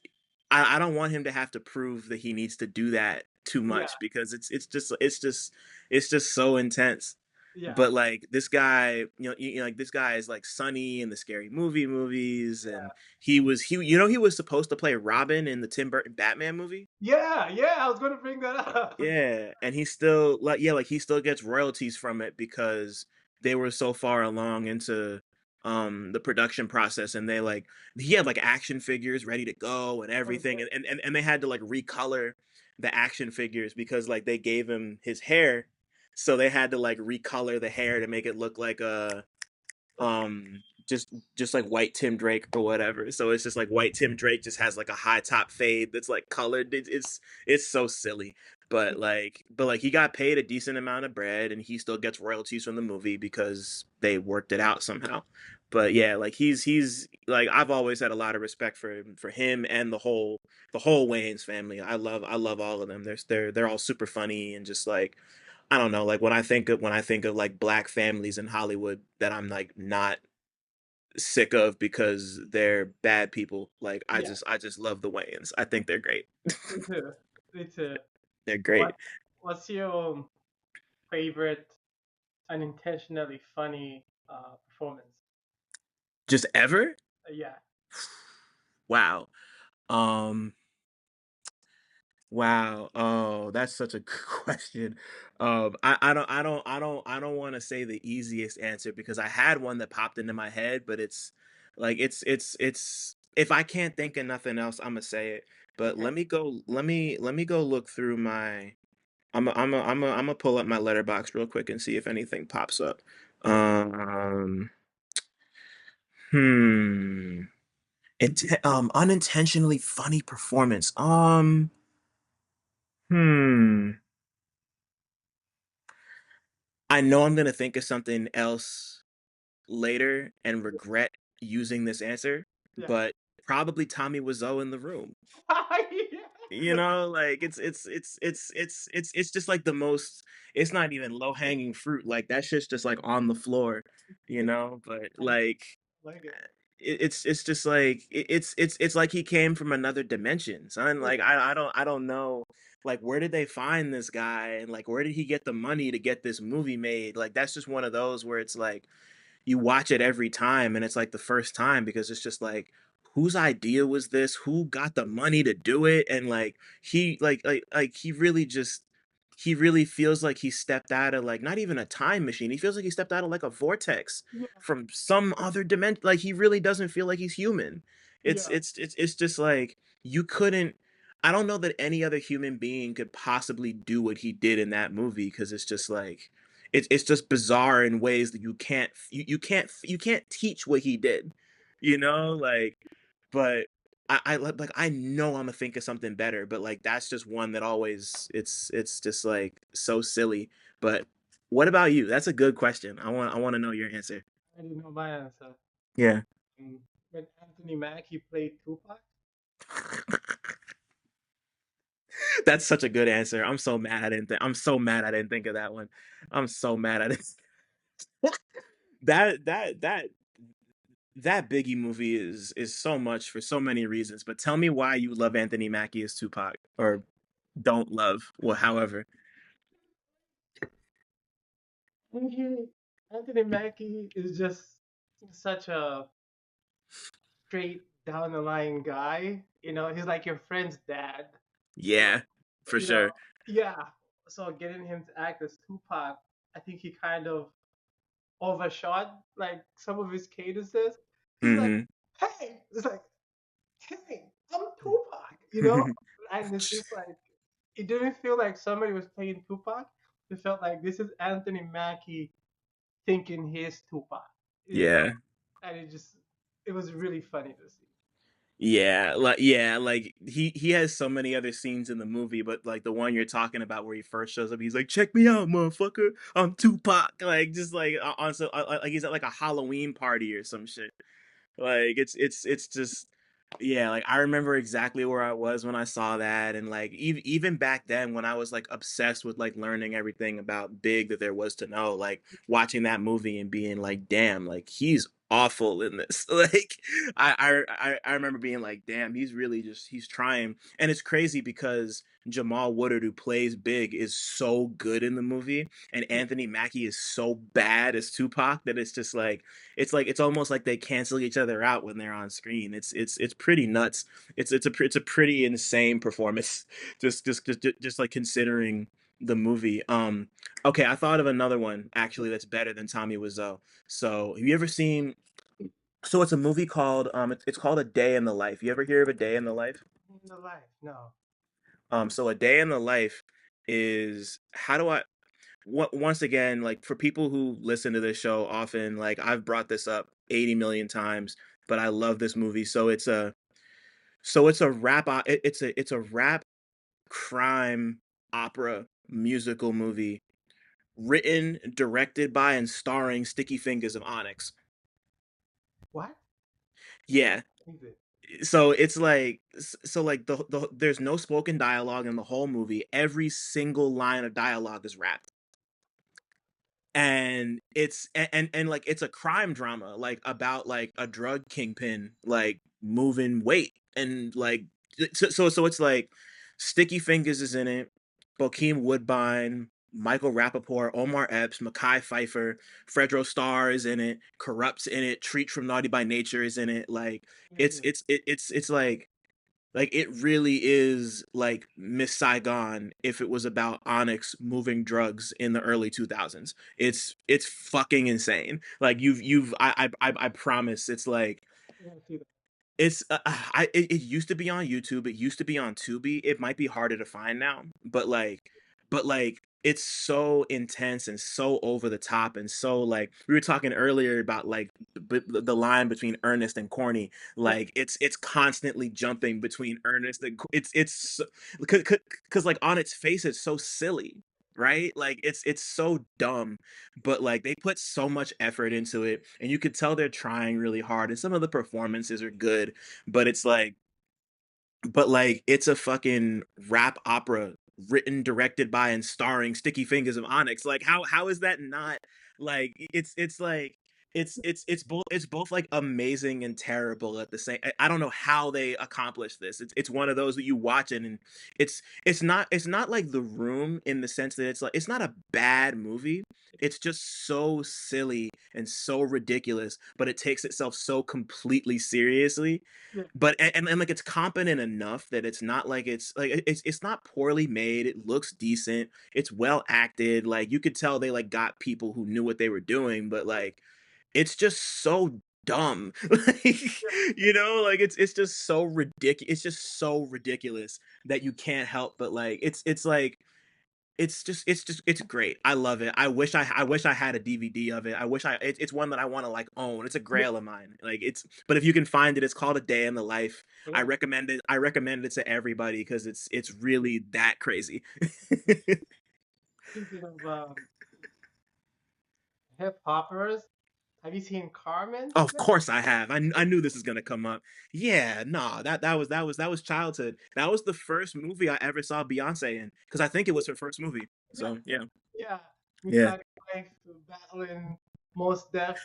I don't want him to have to prove that he needs to do that too Yeah, much, because it's just so intense. yeah, But like this guy, like this guy is like Sonny in the Scary Movie movies, and he was supposed to play Robin in the Tim Burton Batman movie. yeah, yeah. I was gonna bring that up. Yeah, and he still like yeah, like he still gets royalties from it because they were so far along into the production process, and they like he had like action figures ready to go and everything, Okay, and they had to like recolor the action figures because like they gave him his hair, so they had to like recolor the hair to make it look like a just like white Tim Drake or whatever. So it's just like white Tim Drake just has like a high top fade that's like colored. It's so silly. But like he got paid a decent amount of bread, and he still gets royalties from the movie because they worked it out somehow. But yeah, like he's like I've always had a lot of respect for him and the whole Wayans family. I love all of them. They're all super funny, and just like I don't know, like when I think of like black families in Hollywood that I'm like not sick of because they're bad people. Like I yeah, just I just love the Wayans. I think they're great. me too. Me too. They're What great. What's your favorite unintentionally funny performance? Just ever? Yeah. Wow. Um wow. Oh, that's such a good question. I don't want to say the easiest answer because I had one that popped into my head, but it's like it's if I can't think of nothing else, I'm gonna say it. But Okay. let me go look through my I'm gonna pull up my letterbox real quick and see if anything pops up. Um, hmm. Unintentionally funny performance. Hmm. I know I'm gonna think of something else later and regret using this answer, Yeah. but probably Tommy Wiseau in The Room. You Yeah. know, like it's just like the most. It's not even low hanging fruit. Like that shit's just like on the floor, But I like like it. it's just like it's like he came from another dimension, son. Yeah. Like I don't know, like where did they find this guy, and like where did he get the money to get this movie made? Like that's just one of those where it's like you watch it every time and it's like the first time because it's just like whose idea was this, who got the money to do it, and like he really feels like he stepped out of like not even a time machine. He feels like he stepped out of like a vortex Yeah. from some other dimension. Like he really doesn't feel like he's human. it's Yeah. it's it's, it's just like you couldn't. I don't know that any other human being could possibly do what he did in that movie because it's just like it's just bizarre in ways that you can't teach what he did, like. But I know I'm gonna think of something better, but like that's just one that always it's just like so silly. But what about you? That's a good question. I want to know your answer. I didn't know my answer. Yeah. When Anthony Mackie played Tupac. That's such a good answer. I'm so mad I didn't think of that one. I'm so mad I didn't. That Biggie movie is so much for so many reasons. But tell me why you love Anthony Mackie as Tupac, or don't love, well, however. Mhm. Anthony Mackie is just such a straight down the line guy. He's like your friend's dad. So, Yeah, for you know, sure. yeah. So getting him to act as Tupac, I think he kind of overshot like some of his cadences. He's like, Hmm. hey, it's like, hey, I'm Tupac, And it's just like it didn't feel like somebody was playing Tupac. It felt like this is Anthony Mackie thinking he's Tupac, you know, Yeah. and it was really funny to see. like he has so many other scenes in the movie, but like the one you're talking about where he first shows up, he's like, "Check me out, motherfucker! I'm Tupac!" Like just like on so like he's at like a Halloween party or some shit. Like it's just yeah, like I remember exactly where I was when I saw that, and like even back then when I was like obsessed with like learning everything about Big that there was to know, like watching that movie and being like, damn, like he's awful in this. Like I remember being like, damn, he's really just he's trying, and it's crazy because Jamal Woodard, who plays Big, is so good in the movie, and Yeah, Anthony Mackie is so bad as Tupac that it's like it's almost like they cancel each other out when they're on screen. It's pretty nuts. It's a pretty insane performance. Just like considering the movie. Okay, I thought of another one actually that's better than Tommy Wiseau. So have you ever seen? So it's a movie called it's called A Day in the Life. You ever hear of A Day in the Life? in the life. No. So A Day in the Life is how do I once again, like for people who listen to this show often, like I've brought this up 80 million times, but I love this movie. So it's a it's a rap crime opera musical movie written, directed by, and starring Sticky Fingers of Onyx. What Yeah. is it? So it's like so like there's no spoken dialogue in the whole movie. Every single line of dialogue is rapped. And and like it's a crime drama like about like a drug kingpin like moving weight and like so it's like Sticky Fingers is in it, Bokeem Woodbine, Michael Rappaport, Omar Epps, Mackay Pfeiffer, Fredro Starr is in it, Corrupt's in it, Treat from Naughty by Nature is in it. Like Yeah, it's yeah. it's like it really is like Miss Saigon if it was about Onyx moving drugs in the early 2000s. It's fucking insane. Like I promise it's like I gotta see that. it used to be on YouTube. It used to be on Tubi. It might be harder to find now, but like it's so intense and so over the top and so like we were talking earlier about like the line between earnest and corny. Yeah, Like it's constantly jumping between earnest and it's because like on its face it's so silly. Right? Like it's so dumb, but like they put so much effort into it and you could tell they're trying really hard and some of the performances are good, but it's a fucking rap opera written, directed by, and starring Sticky Fingers of Onyx. Like how is that not like it's like it's both like amazing and terrible at the same. I don't know how they accomplish this. It's one of those that you watch it and it's not like The Room in the sense that it's like it's not a bad movie. It's just so silly and so ridiculous, but it takes itself so completely seriously, yeah, but and like it's competent enough that it's not like it's not poorly made. It looks decent. It's well acted. Like you could tell they like got people who knew what they were doing, but like it's just so dumb. Like yeah. like it's just so ridiculous. It's just so ridiculous that you can't help but like it's like it's great. I love it. I wish I had a DVD of it. It's one that I want to like own. It's a Yeah. grail of mine. Like it's but if you can find it, it's called A Day in the Life. I Yeah. recommend it. I recommend it to everybody because it's really that crazy. Speaking of hip hoppers, have you seen Carmen Of today? course I have. I knew this was gonna come up. Yeah, nah, that was childhood. That was the first movie I ever saw Beyonce in because I think it was her first movie. Yeah, So yeah, yeah. yeah. Miyagi wife battling most deaf,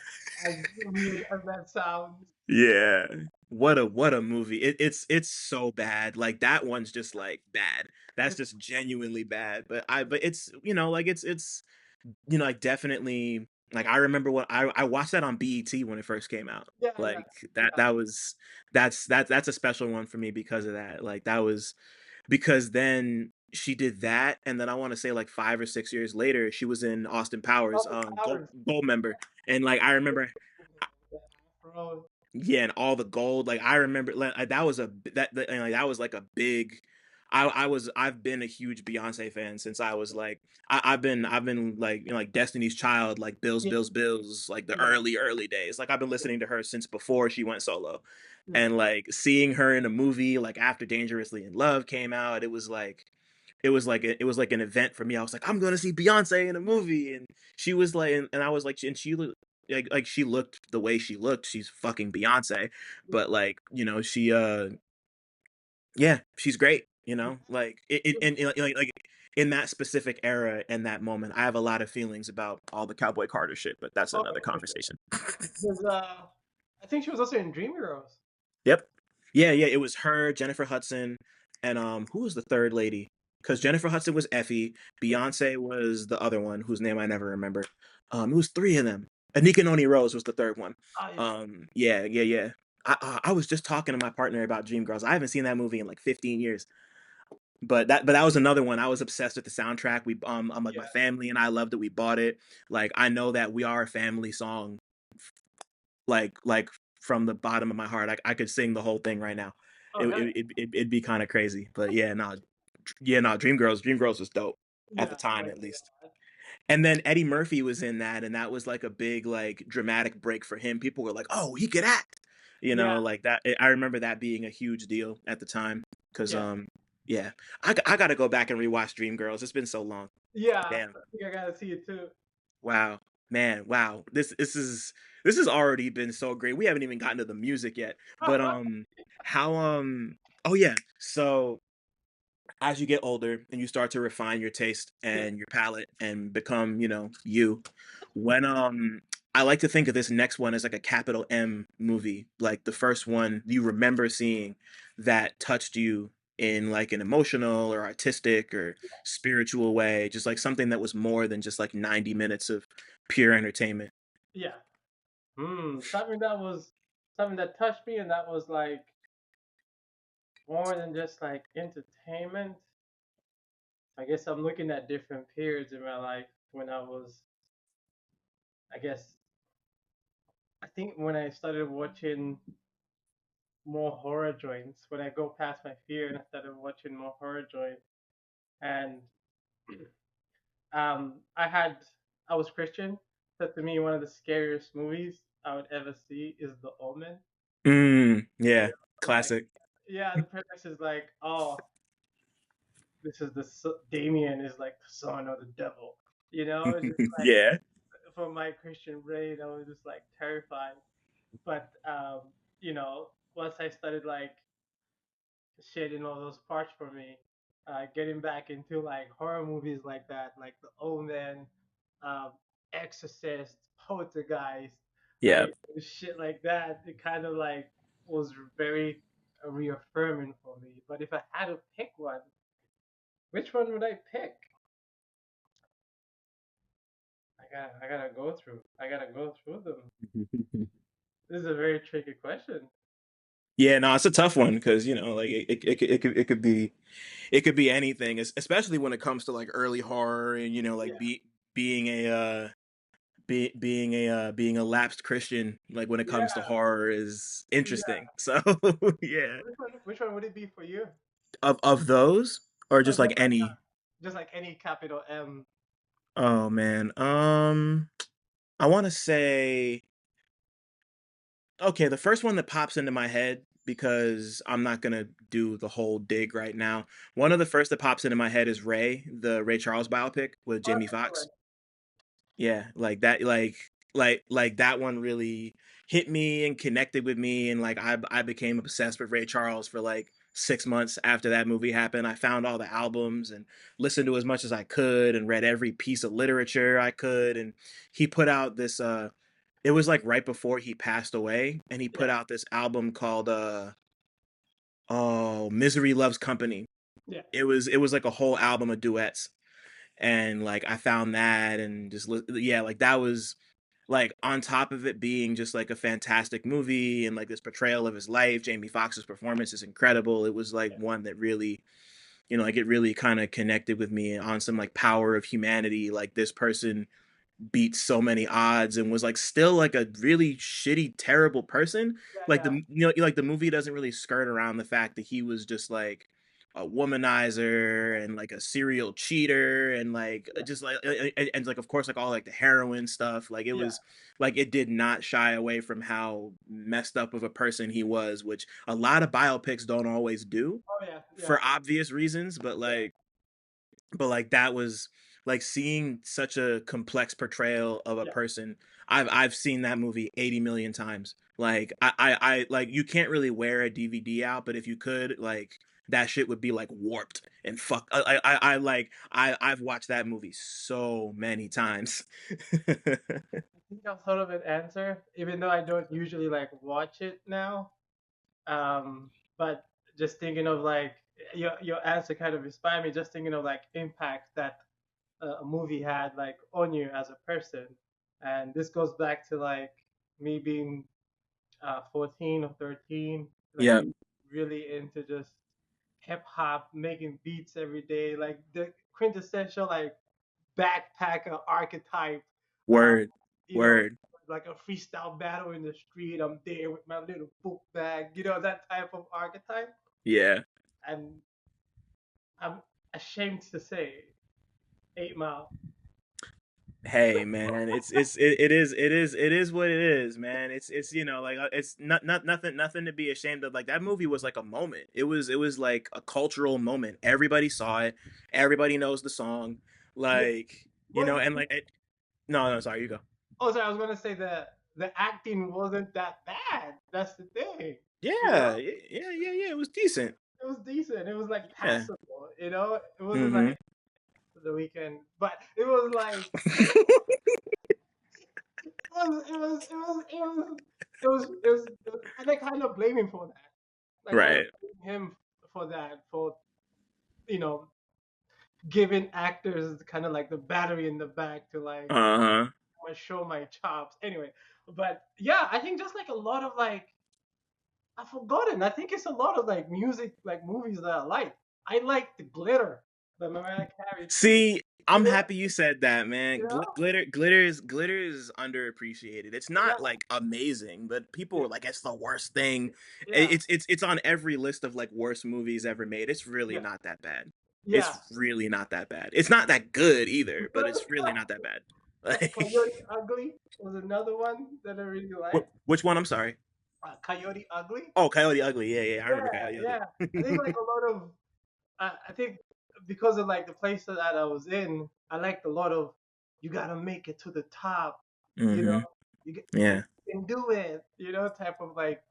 as weird as that sounds. Yeah. What a movie. It's so bad. Like that one's just like bad. That's just genuinely bad. But it's like it's like definitely like I remember when I watched that on BET when it first came out. Yeah, yeah, Like that yeah. that was that's a special one for me because of that. Like that was because then she did that and then I want to say like 5 or 6 years later she was in Austin Powers Oh, Powers. Gold Member, and like I remember The Afro. yeah, and all the gold. Like I remember, like, that was like a big. I've been a huge Beyonce fan since I was like I've been like, you know, like Destiny's Child, like Yeah, Bills, like the yeah, early days. Like I've been listening to her since before she went solo. yeah. And like seeing her in a movie like after Dangerously in Love came out, it was like an event for me. I was like, I'm gonna see Beyonce in a movie, and she was like, and I was like, and she looked like she looked the way she looked. She's fucking Beyonce, but like, you know, yeah, she's great. You know, like like in that specific era and that moment, I have a lot of feelings about all the Cowboy Carter shit, but that's Okay, another for sure. conversation. There's I think she was also in Dreamgirls. Yep. Yeah, yeah, it was her, Jennifer Hudson, and who was the third lady? Because Jennifer Hudson was Effie, Yeah. Beyonce was the other one, whose name I never remember. It was three of them. Anika Noni Rose was the third one. Oh yeah. Yeah, yeah, yeah. I was just talking to my partner about Dreamgirls. I haven't seen that movie in like 15 years. But that was another one. I was obsessed with the soundtrack. I'm like, my Yeah. family and I loved it. We bought it. Like I know that We Are a Family song, like from the bottom of my heart. I could sing the whole thing right now. Oh hell yeah. It'd be kind of crazy. But yeah, no, Dreamgirls was dope at the Yeah. time Like at least. And then Eddie Murphy was in that, and that was like a big like dramatic break for him. People were like, "Oh, he could act," you yeah. know, like that. I remember that being a huge deal at the time because Yeah. yeah, I got to go back and rewatch Dreamgirls. It's been so long. Yeah. Damn. I think I gotta see it too. Wow. Man, wow. This has already been so great. We haven't even gotten to the music yet. But how oh yeah. So as you get older and you start to refine your taste Yeah. and your palate and become, you know, you, when I like to think of this next one as like a capital M movie, like the first one you remember seeing that touched you in like an emotional or artistic or spiritual way, just like something that was more than just like 90 minutes of pure entertainment. Yeah. Something that was something that touched me and that was like more than just like entertainment. I guess I'm looking at different periods in my life when I was, I guess, I think when I started watching more horror joints, when I go past my fear and I started watching more horror joints, and I had, I was Christian, so to me, one of the scariest movies I would ever see is The Omen. You Yeah, know, like, classic. yeah, the premise is like, oh, this is Damien is like the son of the devil. You know, it's just like Yeah. for my Christian brain, I was just like terrified. But you know, once I started like shedding all those parts for me, getting back into like horror movies like that, like The Omen, um, Exorcist, Poltergeist, Yeah. shit like that. It kind of like was very reaffirming for me. But if I had to pick one, which one would I pick? I gotta go through them. This is a very tricky question. Yeah, no, it's a tough one because you know, like it could be anything, especially when it comes to like early horror and you know, Yeah, like being a being a lapsed Christian, like when it comes to yeah, horror is yeah. interesting. So yeah, Which one would it be for you? of those or Or just like any. just like any capital M. Oh man, I want to say okay. The first one that pops into my head because I'm not gonna do the whole dig right now. One of the first that pops into my head is Ray, the Ray Charles biopic with Oh, Jamie Foxx. Yeah, like that, like that one really hit me and connected with me, and like I became obsessed with Ray Charles for like 6 months after that movie happened. I found all the albums and listened to as much as I could, and read every piece of literature I could. And he put out this. It was like right before he passed away, and he yeah, put out this album called oh, Misery Loves Company. yeah, It was like a whole album of duets, and like I found that and just yeah, like that was like on top of it being just like a fantastic movie and like this portrayal of his life. Jamie Foxx's performance is incredible. It was like yeah, one that really, you know, like it really kind of connected with me on some like power of humanity. Like this person beat so many odds and was like still like a really shitty, terrible person. yeah, Like yeah, the, you know, like the movie doesn't really skirt around the fact that he was just like a womanizer and like a serial cheater and like Yeah, just like and like of course like all like the heroin stuff. Like it yeah. was like it did not shy away from how messed up of a person he was, which a lot of biopics don't always do Oh yeah, yeah, for obvious reasons, but like that was like seeing such a complex portrayal of a yeah, person. I've seen that movie 80 million times. Like I like you can't really wear a DVD out, but if you could, like that shit would be like warped and fuck. I've watched that movie so many times. I think I've thought of an answer, even though I don't usually like watch it now. But just thinking of like your answer kind of inspired me. Just thinking of like impact that a movie had like on you as a person, and this goes back to like me being 14 or 13, like Yeah, really into just hip hop, making beats every day, like the quintessential like backpacker archetype. Uh, word, you know, word. like a freestyle battle in the street. I'm there with my little book bag, you know, that type of archetype. Yeah. And I'm ashamed to say, 8 Mile. Hey man, it is what it is, man. It's like it's nothing to be ashamed of. Like that movie was like a moment. It was like a cultural moment. Everybody saw it. Everybody knows the song. Yeah, Like but and like no, sorry, you go. oh, sorry, I was gonna say that the acting wasn't that bad. That's the thing, you Yeah, know. yeah. It was decent. It was decent. It was like Yeah. passable, you know. It wasn't Mm-hmm. like the weekend, but it was like and I kind of blame him for that. I kind of Right. blame him for that, for you know, giving actors kind of like the battery in the back to like Uh-huh. show my chops. Anyway, but yeah, I think just like a lot of like I've forgotten. I think it's a lot of like music, like movies that I like. I like The Glitter by Mariah Carey too. See, You I'm know, happy you said that, you man. know, Glitter is underappreciated. It's yeah, not like amazing, but people yeah, are like it's the worst thing. yeah, It's on every list of like worst movies ever made. It's really yeah, not that bad. yeah. It's really not that bad. It's not that good either, but it's really not that bad. Coyote Ugly was another one that I really Like, liked. which one? I'm sorry. Coyote Ugly. Oh, Coyote Ugly. Yeah. I Yeah, remember Coyote yeah. I Ugly. think like a lot of I think because of like the place that I was in, I liked a lot of you gotta make it to the top, you know, Mm-hmm. you get, Yeah. you can do it, you know, type of like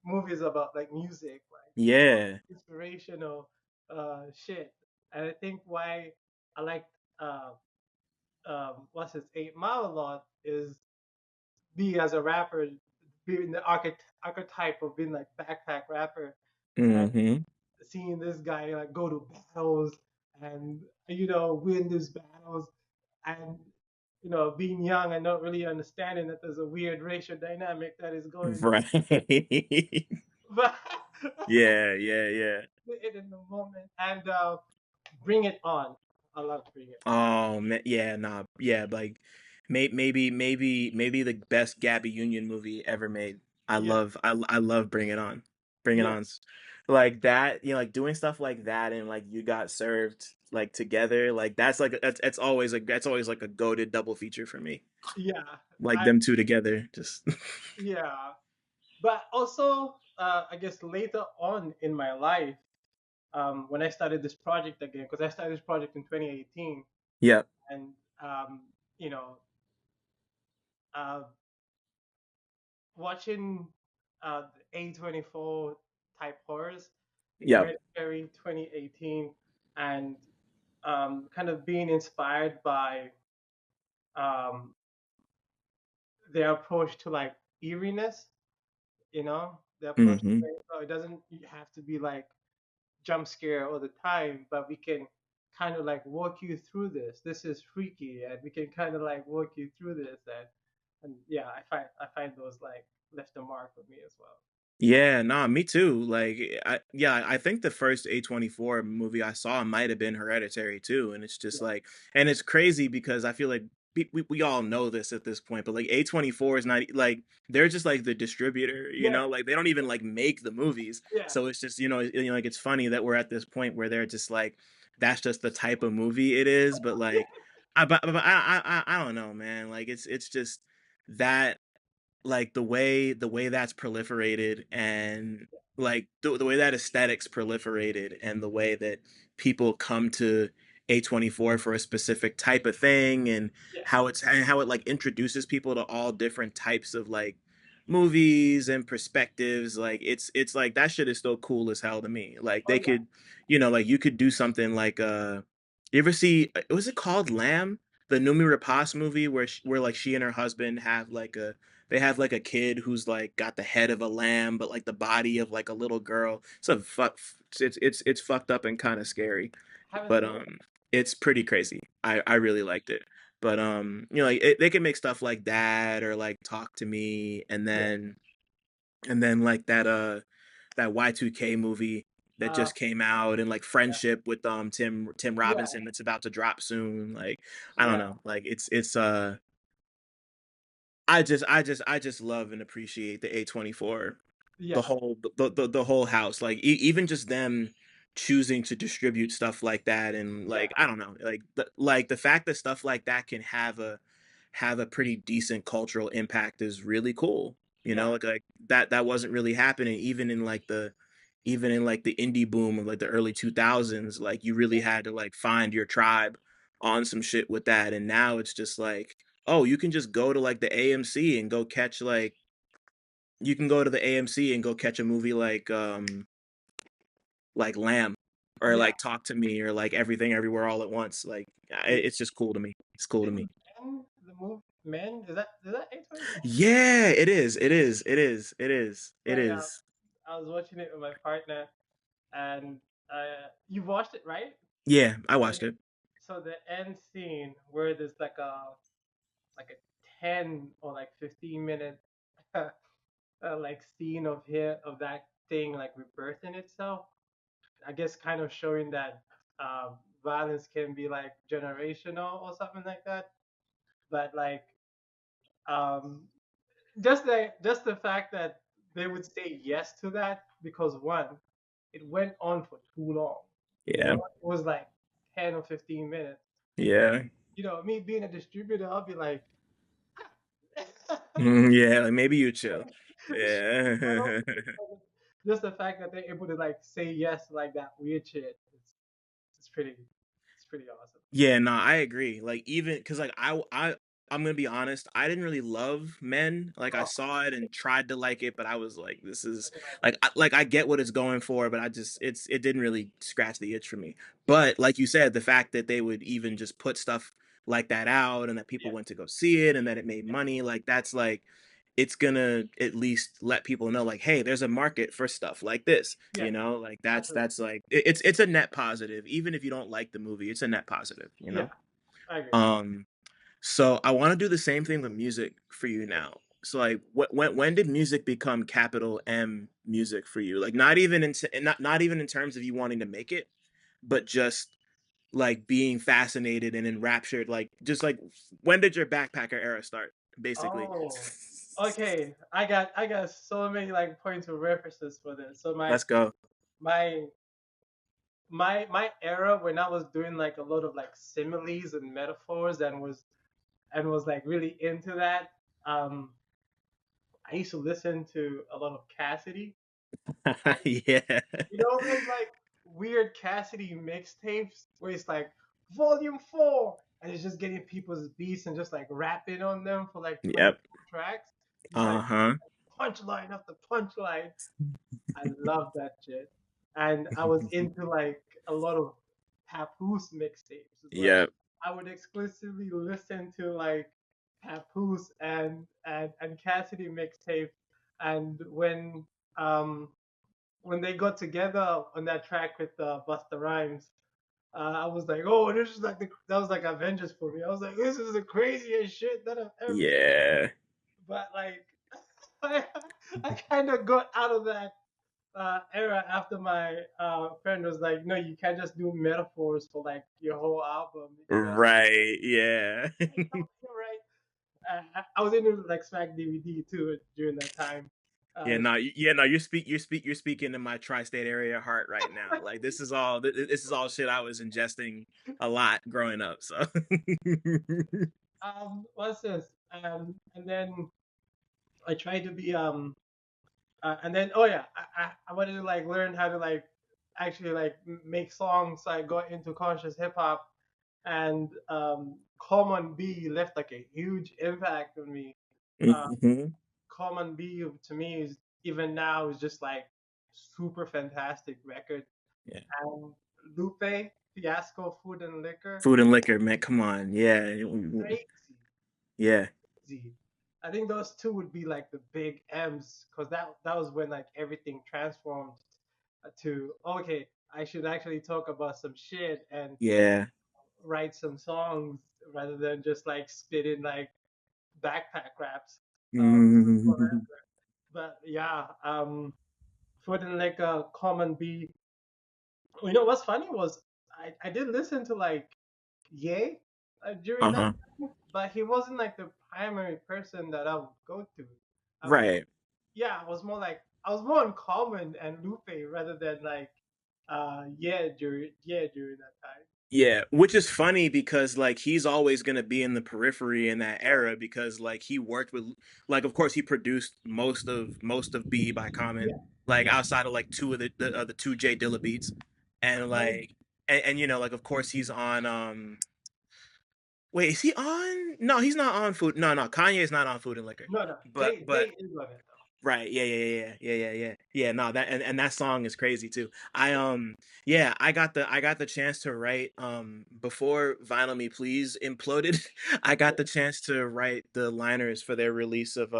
movies about like music, like Yeah. inspirational shit. And I think why I liked what's his 8 Mile a lot is me as a rapper being the archetype of being like backpack rapper and Mm-hmm. seeing this guy like go to battles and you know win these battles and you know being young and not really understanding that there's a weird racial dynamic that is going Right. but Yeah. it in the moment and bring it on. I love bring it on. Oh man, yeah, nah, yeah, like maybe the best Gabby Union movie ever made. Yeah, I love Bring It On, Bring It yeah, On, like that. Like doing stuff like that and like You Got Served like together. Like that's always like a goated double feature for me. yeah. Like I them two together, just yeah. But also, I guess later on in my life, when I started this project again, because I started this project in 2018, yep, and um, you know, uh, watching the A24 type horrors, yep, Hereditary 2018, and kind of being inspired by um, their approach to like eeriness, you know, the approach to mm-hmm. like, oh, it doesn't have to be like jump scare all the time, but we can kind of like walk you through this. This is freaky, and we can kind of like walk you through this, and yeah, I find those like left a mark with me as well. Yeah, nah, me too. Like, I think the first A24 movie I saw might have been Hereditary too, and it's just Yeah, like, and it's crazy because I feel like we all know this at this point, but like A24 is not like they're just like the distributor, you Yeah, know, like they don't even like make the movies. yeah, So it's just like it's funny that we're at this point where they're just like that's just the type of movie it is. But like I don't know, man. Like it's just that like the way that's proliferated and like the way that aesthetics proliferated and the way that people come to A24 for a specific type of thing and yeah. how it like introduces people to all different types of like movies and perspectives. Like it's like that shit is still cool as hell to me. Like Oh they yeah, could, like you could do something like you ever see was it called Lamb, the Numi Rapace movie where like she and her husband have like a they have like a kid who's like got the head of a lamb but like the body of like a little girl. It's fucked up and kind of scary, haven't but seen it. it's pretty crazy. I really liked it. But like they can make stuff like that or like Talk to Me, Yeah. and then like that Y2K movie that Uh, just came out, and like yeah, Friendship with Tim yeah, Robinson that's about to drop soon. Like I don't yeah, know. Like it's I just love and appreciate the A24, the yeah, the whole house. Like even just them choosing to distribute stuff like that, and yeah, like I don't know, like the fact that stuff like that can have a pretty decent cultural impact is really cool. You yeah, know, like that wasn't really happening even in like the indie boom of like the early 2000s. Like you really yeah, had to like find your tribe on some shit with that, and now it's just like, oh, you can just go to like the AMC and go catch like you can go to the AMC and go catch a movie like Lamb or yeah. like Talk to Me or like Everything Everywhere All at Once. Like Is, it's just cool to me. It's cool to is me. Men the movie Men? Is that A24? Yeah, it is. It is. It is. It is. It Like is. I was watching it with my partner, and you watched it, right? Yeah, I So, watched it. so the end scene where there's like a 10 or like 15 minute like scene of that thing like rebirthing itself. I guess kind of showing that violence can be like generational or something like that. But like um, just the fact that they would say yes to that because one, it went on for too long. Yeah. It was like 10 or 15 minutes. Yeah. Me being a distributor, I'll be like, Yeah, like maybe you chill. Yeah. just the fact that they're able to like say yes to like that weird shit. It's pretty it's pretty awesome. Yeah, no, I agree. Like even because like I'm gonna be honest, I didn't really love Men. Like I Oh, saw it and tried to like it, but I was like, this is okay, like, like I get what it's going for, but I just it didn't really scratch the itch for me. But like you said, the fact that they would even just put stuff like that out and that people yeah, went to go see it and that it made money, like that's like it's gonna at least let people know like, hey, there's a market for stuff like this, yeah, like absolutely. that's like it's a net positive. Even if you don't like the movie, it's a net positive, Yeah, I agree. um so I want to do the same thing with music for you now. So like when did music become capital M music for you? Like not even in terms of you wanting to make it, but just like being fascinated and enraptured, like just like when did your backpacker era start, basically? Oh, okay. I got so many like points of references for this. So Let's go. my my era when I was doing like a lot of like similes and metaphors and was like really into that. Um, I used to listen to a lot of Cassidy. Yeah. Those like weird Cassidy mixtapes where it's like Volume 4, and it's just getting people's beats and just like rapping on them for like Yep. 24 tracks, just like Uh-huh. punchline after punchline. I love that shit. And I was into like a lot of Papoose mixtapes as well. Yep. I would exclusively listen to like Papoose and Cassidy mixtapes. And when they got together on that track with Busta Rhymes, I was like, oh, this is like that was like Avengers for me. I was like, this is the craziest shit that I've ever seen. Yeah. But like, I, I kind of got out of that era after my friend was like, no, you can't just do metaphors for like your whole album. You gotta Right. Yeah. I was into like Smack DVD too during that time. Yeah, Uh, no, yeah, no. You're speaking to my tri-state area heart right now. Like this is all shit I was ingesting a lot growing up. So what's this? And then I tried to be and then oh yeah, I wanted to like learn how to like actually like make songs. So I got into conscious hip hop, and Common B left like a huge impact on me. Uh, Mhm. Common B to me is even now is just like super fantastic record. Yeah, And Lupe, Fiasco, Food and Liquor, food and liquor, man. Come on, yeah, crazy, yeah, crazy. I think those two would be like the big M's because that was when like everything transformed to okay, I should actually talk about some shit and yeah. write some songs rather than just like spitting like backpack raps. Um, Mhm. but yeah, Food and Liquor, Common B. You know what's funny was I did listen to like Ye during that Uh-huh. time, but he wasn't like the primary person that I would go to. I would, Right. yeah, I was more on Common and Lupe rather than like yeah during that time. Yeah, which is funny because like he's always gonna be in the periphery in that Yeah, era because like he worked with like of course he produced most of B by yeah, Common like yeah. outside of like two of the two J Dilla beats and Crazy. like and you know like of course he's on wait is he on no he's not on food no Kanye is not on Food and Liquor No, no. but Jay is on it though. right. Yeah. No, that and that song is crazy too. Yeah, I got the chance to write before Vinyl Me Please imploded. I got Yeah. the chance to write the liners for their release of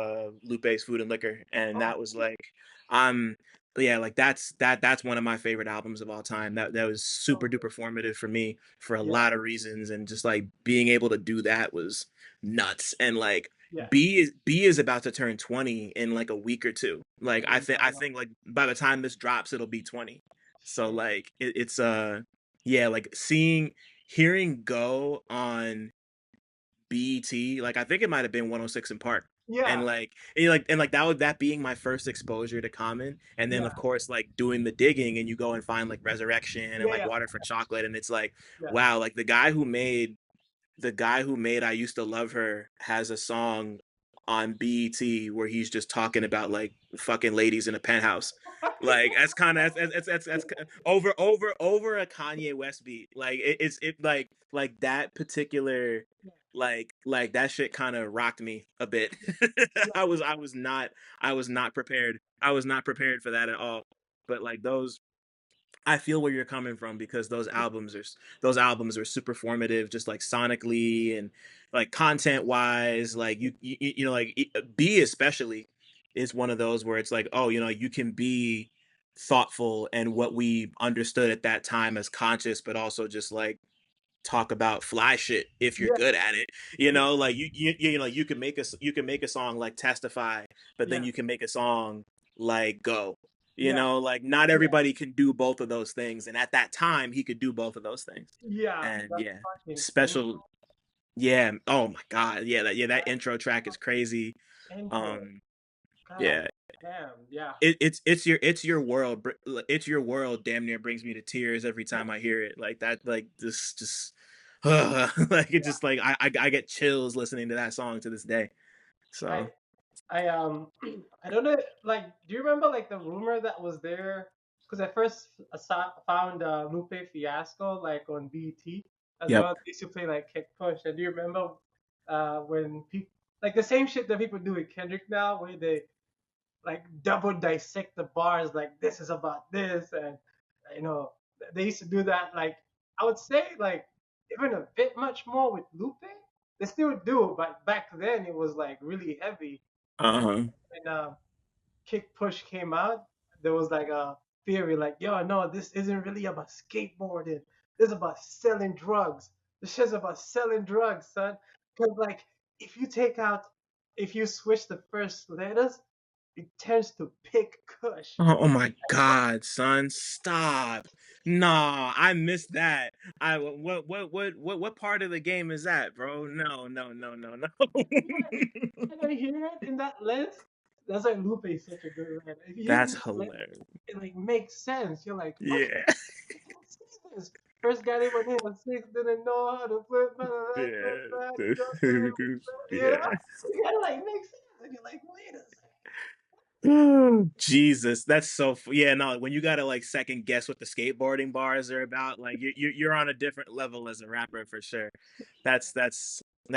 Lupe's Food and Liquor and Oh, that was like um yeah, like that's one of my favorite albums of all time. That was super so good. duper formative for me for a Yeah, lot of reasons and just like being able to do that was nuts and like yeah. B is about to turn 20 in like a week or two. Like I Oh, think I wow. think like by the time this drops it'll be 20. So Shit. like it's yeah, like hearing Go on BET, like I think it might have been 106 in Park. Yeah, And like that being my first exposure to Common and then of yeah, course like doing the digging and you go and find like Resurrection and yeah, like yeah, Water for Chocolate and it's like yeah. wow, like the guy who made I Used to Love Her has a song on BET where he's just talking about like fucking ladies in a penthouse. Like that's kind of that's over a Kanye West beat. Like it like that particular like that shit kind of rocked me a bit. Yeah, I was not prepared. I was not prepared for that at all. But like those I feel where you're coming from because those albums are super formative, just like sonically and like content wise. Like you know like B especially is one of those where it's like oh you can be thoughtful and what we understood at that time as conscious, but also just like talk about fly shit if you're yeah, good at it. Like you can make a song like Testify, but then yeah, you can make a song like Go. yeah, Like not yeah, everybody can do both of those things, and at that time he could do both of those things. yeah. And That yeah, fucking special. Yeah. Oh my God. That intro trak is crazy. intro. Um. God Yeah. damn. Yeah. It's your world. It's your world. Damn near brings me to tears every Yeah. time I hear it. Like that. Like this. Just like it. Just like I get chills listening to that song to this day. I So I don't know. Like, do you remember like the rumor that was there? Because I first found Lupe Fiasco like on BT as yep. well. They used to play like Kick Push. And do you remember when people like the same shit that people do with Kendrick now, where they like double dissect the bars, like this is about this, and you know they used to do that. Like I would say, like even a bit much more with Lupe. They still do, but back then it was like really heavy. Uh And huh. when Kick Push came out, there was like a theory, like, yo, no, this isn't really about skateboarding. This is about selling drugs. This shit's about selling drugs, son. Because like if you take out, if you switch the first letters, it tends to pick Kush. Oh my God, son, stop. Nah, I missed that. I what part of the game is that, bro? No, no, no, no, no. And I hear it in that list. That's why Lupe is such a good rapper. If you hear it in That's that list, hilarious. it like makes sense. You're like, okay, Yeah. I can see this. First guy they went in at six, didn't know how to play, Yeah. you know? Yeah. You gotta like make sense. And you're like, wait a second. Jesus, that's yeah, no, when you gotta like second guess what the skateboarding bars are about, like you're on a different level as a rapper for sure. That's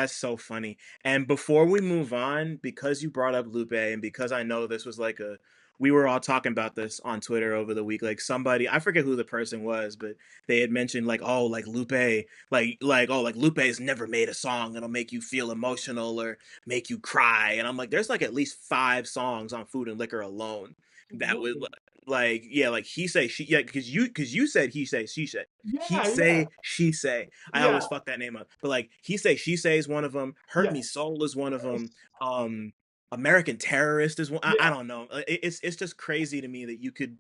so funny. And before we move on, because you brought up Lupe and because I know this was like a we were all talking about this on Twitter over the week. Like somebody, I forget who the person was, but they had mentioned like, oh, like Lupe, oh, like Lupe's never made a song that'll make you feel emotional or make you cry. And I'm like, there's like at least 5 songs on Food and Liquor alone that would Absolutely. like, yeah, like he say she, yeah, because you said he say she say he Yeah, yeah, say she say. I yeah, always fuck that name up, but like he say she say is one of them. Hurt yeah, Me Soul is one of them. American Terrorist is one. I yeah. don't know. It's just crazy to me that you could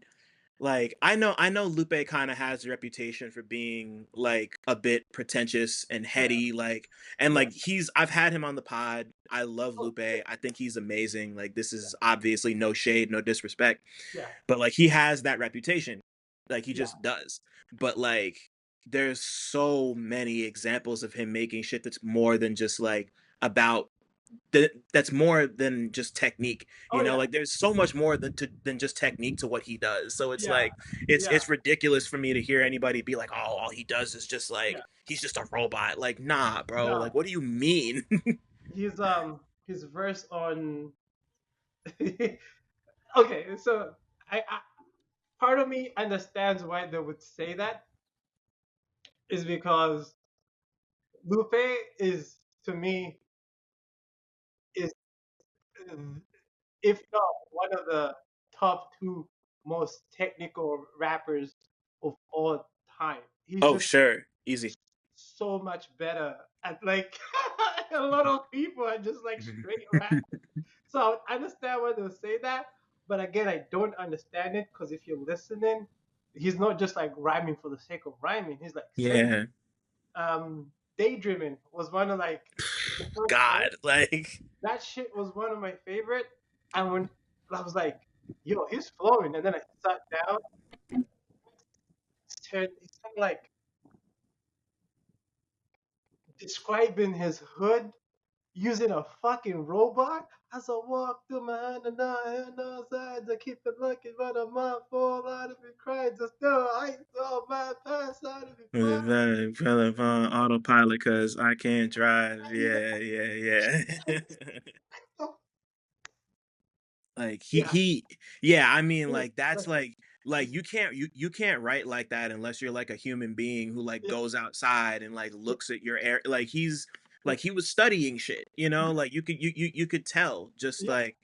like I know Lupe kind of has a reputation for being like a bit pretentious and Yeah, heady like and yeah. like I've had him on the pod. I love Oh, Lupe. I think he's amazing. Like this is obviously no shade, no disrespect, yeah, but like he has that reputation. Like he yeah. just does. But like there's so many examples of him making shit that's more than just like about that's more than just technique, Oh, yeah, like there's so much more than just technique to what he does. So it's yeah, like it's yeah, ridiculous for me to hear anybody be like, oh, all he does is just yeah. like he's just a robot. Like, nah, bro, No, like what do you mean? his verse on. Okay, so I part of me understands why they would say that is because Lupe is to me is if not one of the top two most technical rappers of all time. He's Oh just sure, easy. so much better at like a lot of people are just like straight rap. So I understand why they'll say that, but again, I don't understand it because if you're listening, he's not just like rhyming for the sake of rhyming. He's like singing. Yeah. Daydreaming was one of like the first song. God, like That shit was one of my favorite. And when I was like, yo, he's flowing, and then I sat down, he's kind of like describing his hood using a fucking robot. As I walk through my hand and outside, I keep it looking, but I'm not fall out of it crying. Just still, I saw my past out of it crying. on autopilot because I can't drive. Yeah, yeah, yeah. Like Yeah, yeah, I mean yeah, like that's like you can't write like that unless you're like a human being who like yeah, goes outside and like yeah, looks at your air like he's yeah, like he was studying shit, like you could tell just yeah, like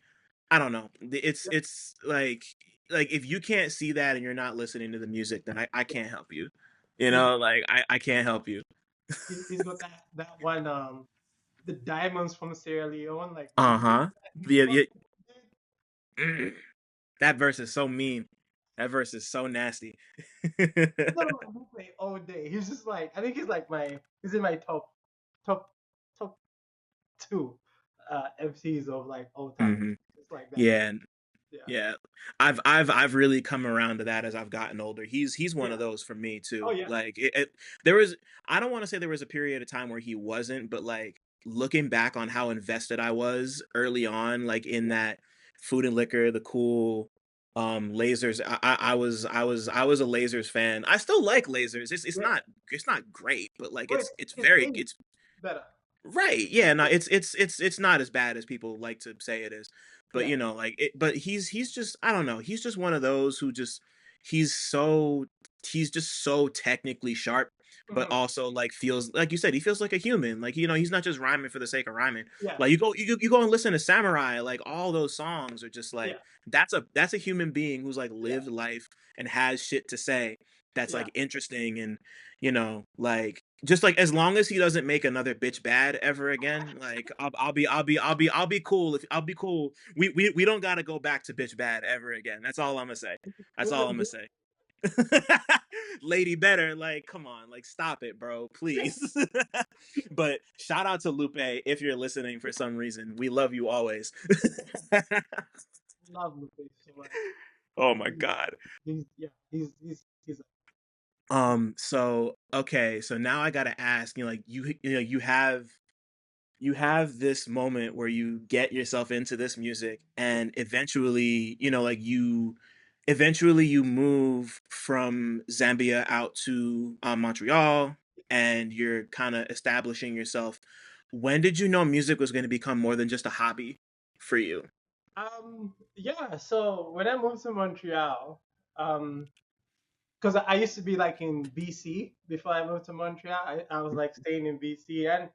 I don't know. yeah, It's like if you can't see that and you're not listening to the music, then I yeah. can't help you. He's Like I can't help you. he's got that one the diamonds from Sierra Leone like the beat Uh-huh. that he Yeah, yeah. fucking did. Mm. That verse is so mean. That verse is so nasty. He's not about Lupe all day. He's just like I think he's in my top top two MCs of like all time. hmm It's like that. Yeah, Yeah. yeah. I've really come around to that as I've gotten older. He's one Yeah. of those for me Oh too. yeah. Like there was I don't want to say there was a period of time where he wasn't, but like looking back on how invested I was early on, like in Yeah. that Food and Liquor, the cool lasers. I was a lasers fan. I still like lasers. Yeah. It's not great, but like Oh, it's it's very aged it's better. right. Yeah, no, Yeah. it's not as bad as people like to say it is. But Yeah. like but he's just I don't know, he's just one of those who just he's so he's just so technically sharp, but Hmm. also like feels like you said, he feels like a human. Like, he's not just rhyming for the sake of rhyming. Yeah. Like you go and listen to Samurai, like all those songs are just Yeah. like that's a human being who's like Yeah. lived life and has shit to say that's Yeah. like interesting and like just like as long as he doesn't make another bitch bad ever again, like I'll be cool if I'll be cool. We don't gotta go back to bitch bad ever again. That's all I'm gonna say. That's With all a I'm gonna good say. Lady Better, like, come on, like, stop it, bro, please. But shout out to Lupe if you're listening for some reason. We love you always. Love Lupe so much. Oh my He, God. yeah, he's So okay, so now I gotta ask, you know, like you know, you have this moment where you get yourself into this music and eventually, you know, like you eventually you move from Zambia out to Montreal and you're kind of establishing yourself. When did you know music was going to become more than just a hobby for you? yeah. So when I moved to Montreal, um, because I used to be like in BC before I moved to Montreal. I was like staying in BC, and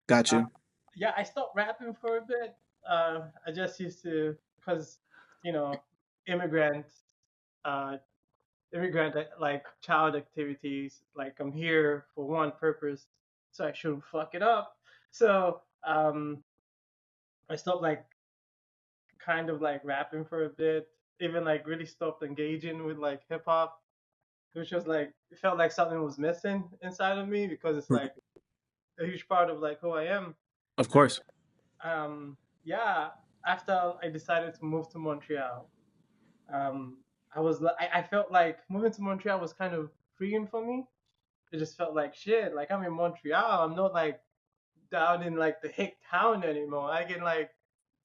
Got uh, you. yeah, I stopped rapping for a bit. I just used to, because you know, immigrant, uh, like child activities. Like I'm here for one purpose, so I shouldn't fuck it up. So I stopped like kind of like rapping for a bit. Even like really stopped engaging with like hip hop, which was like it felt like something was missing inside of me because it's like a huge part of like who I am. Of And course. yeah, after I decided to move to Montreal, I felt like moving to Montreal was kind of freeing for me. It just felt like shit. Like I'm in Montreal. I'm not like down in like the hick town anymore. I can like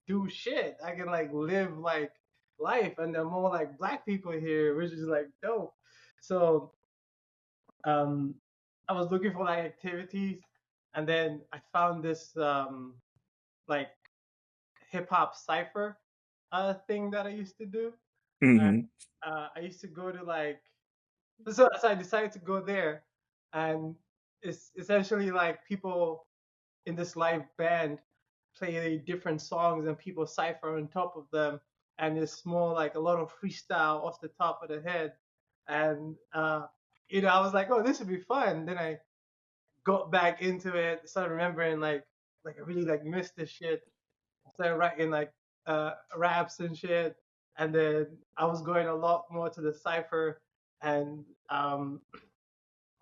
do shit. I can like live like life, and there are more like black people here, which is like dope. So um, I was looking for like activities, and then I found this like hip hop cipher thing that I used to do. And, Hmm. I used to go to like so I decided to go there, and it's essentially like people in this live band play different songs and people cipher on top of them, and it's more like a lot of freestyle off the top of the head. And I was like, oh, this would be fun. Then I got back into it, started remembering like I really like missed this shit. Started writing like raps and shit, and then I was going a lot more to the cipher. And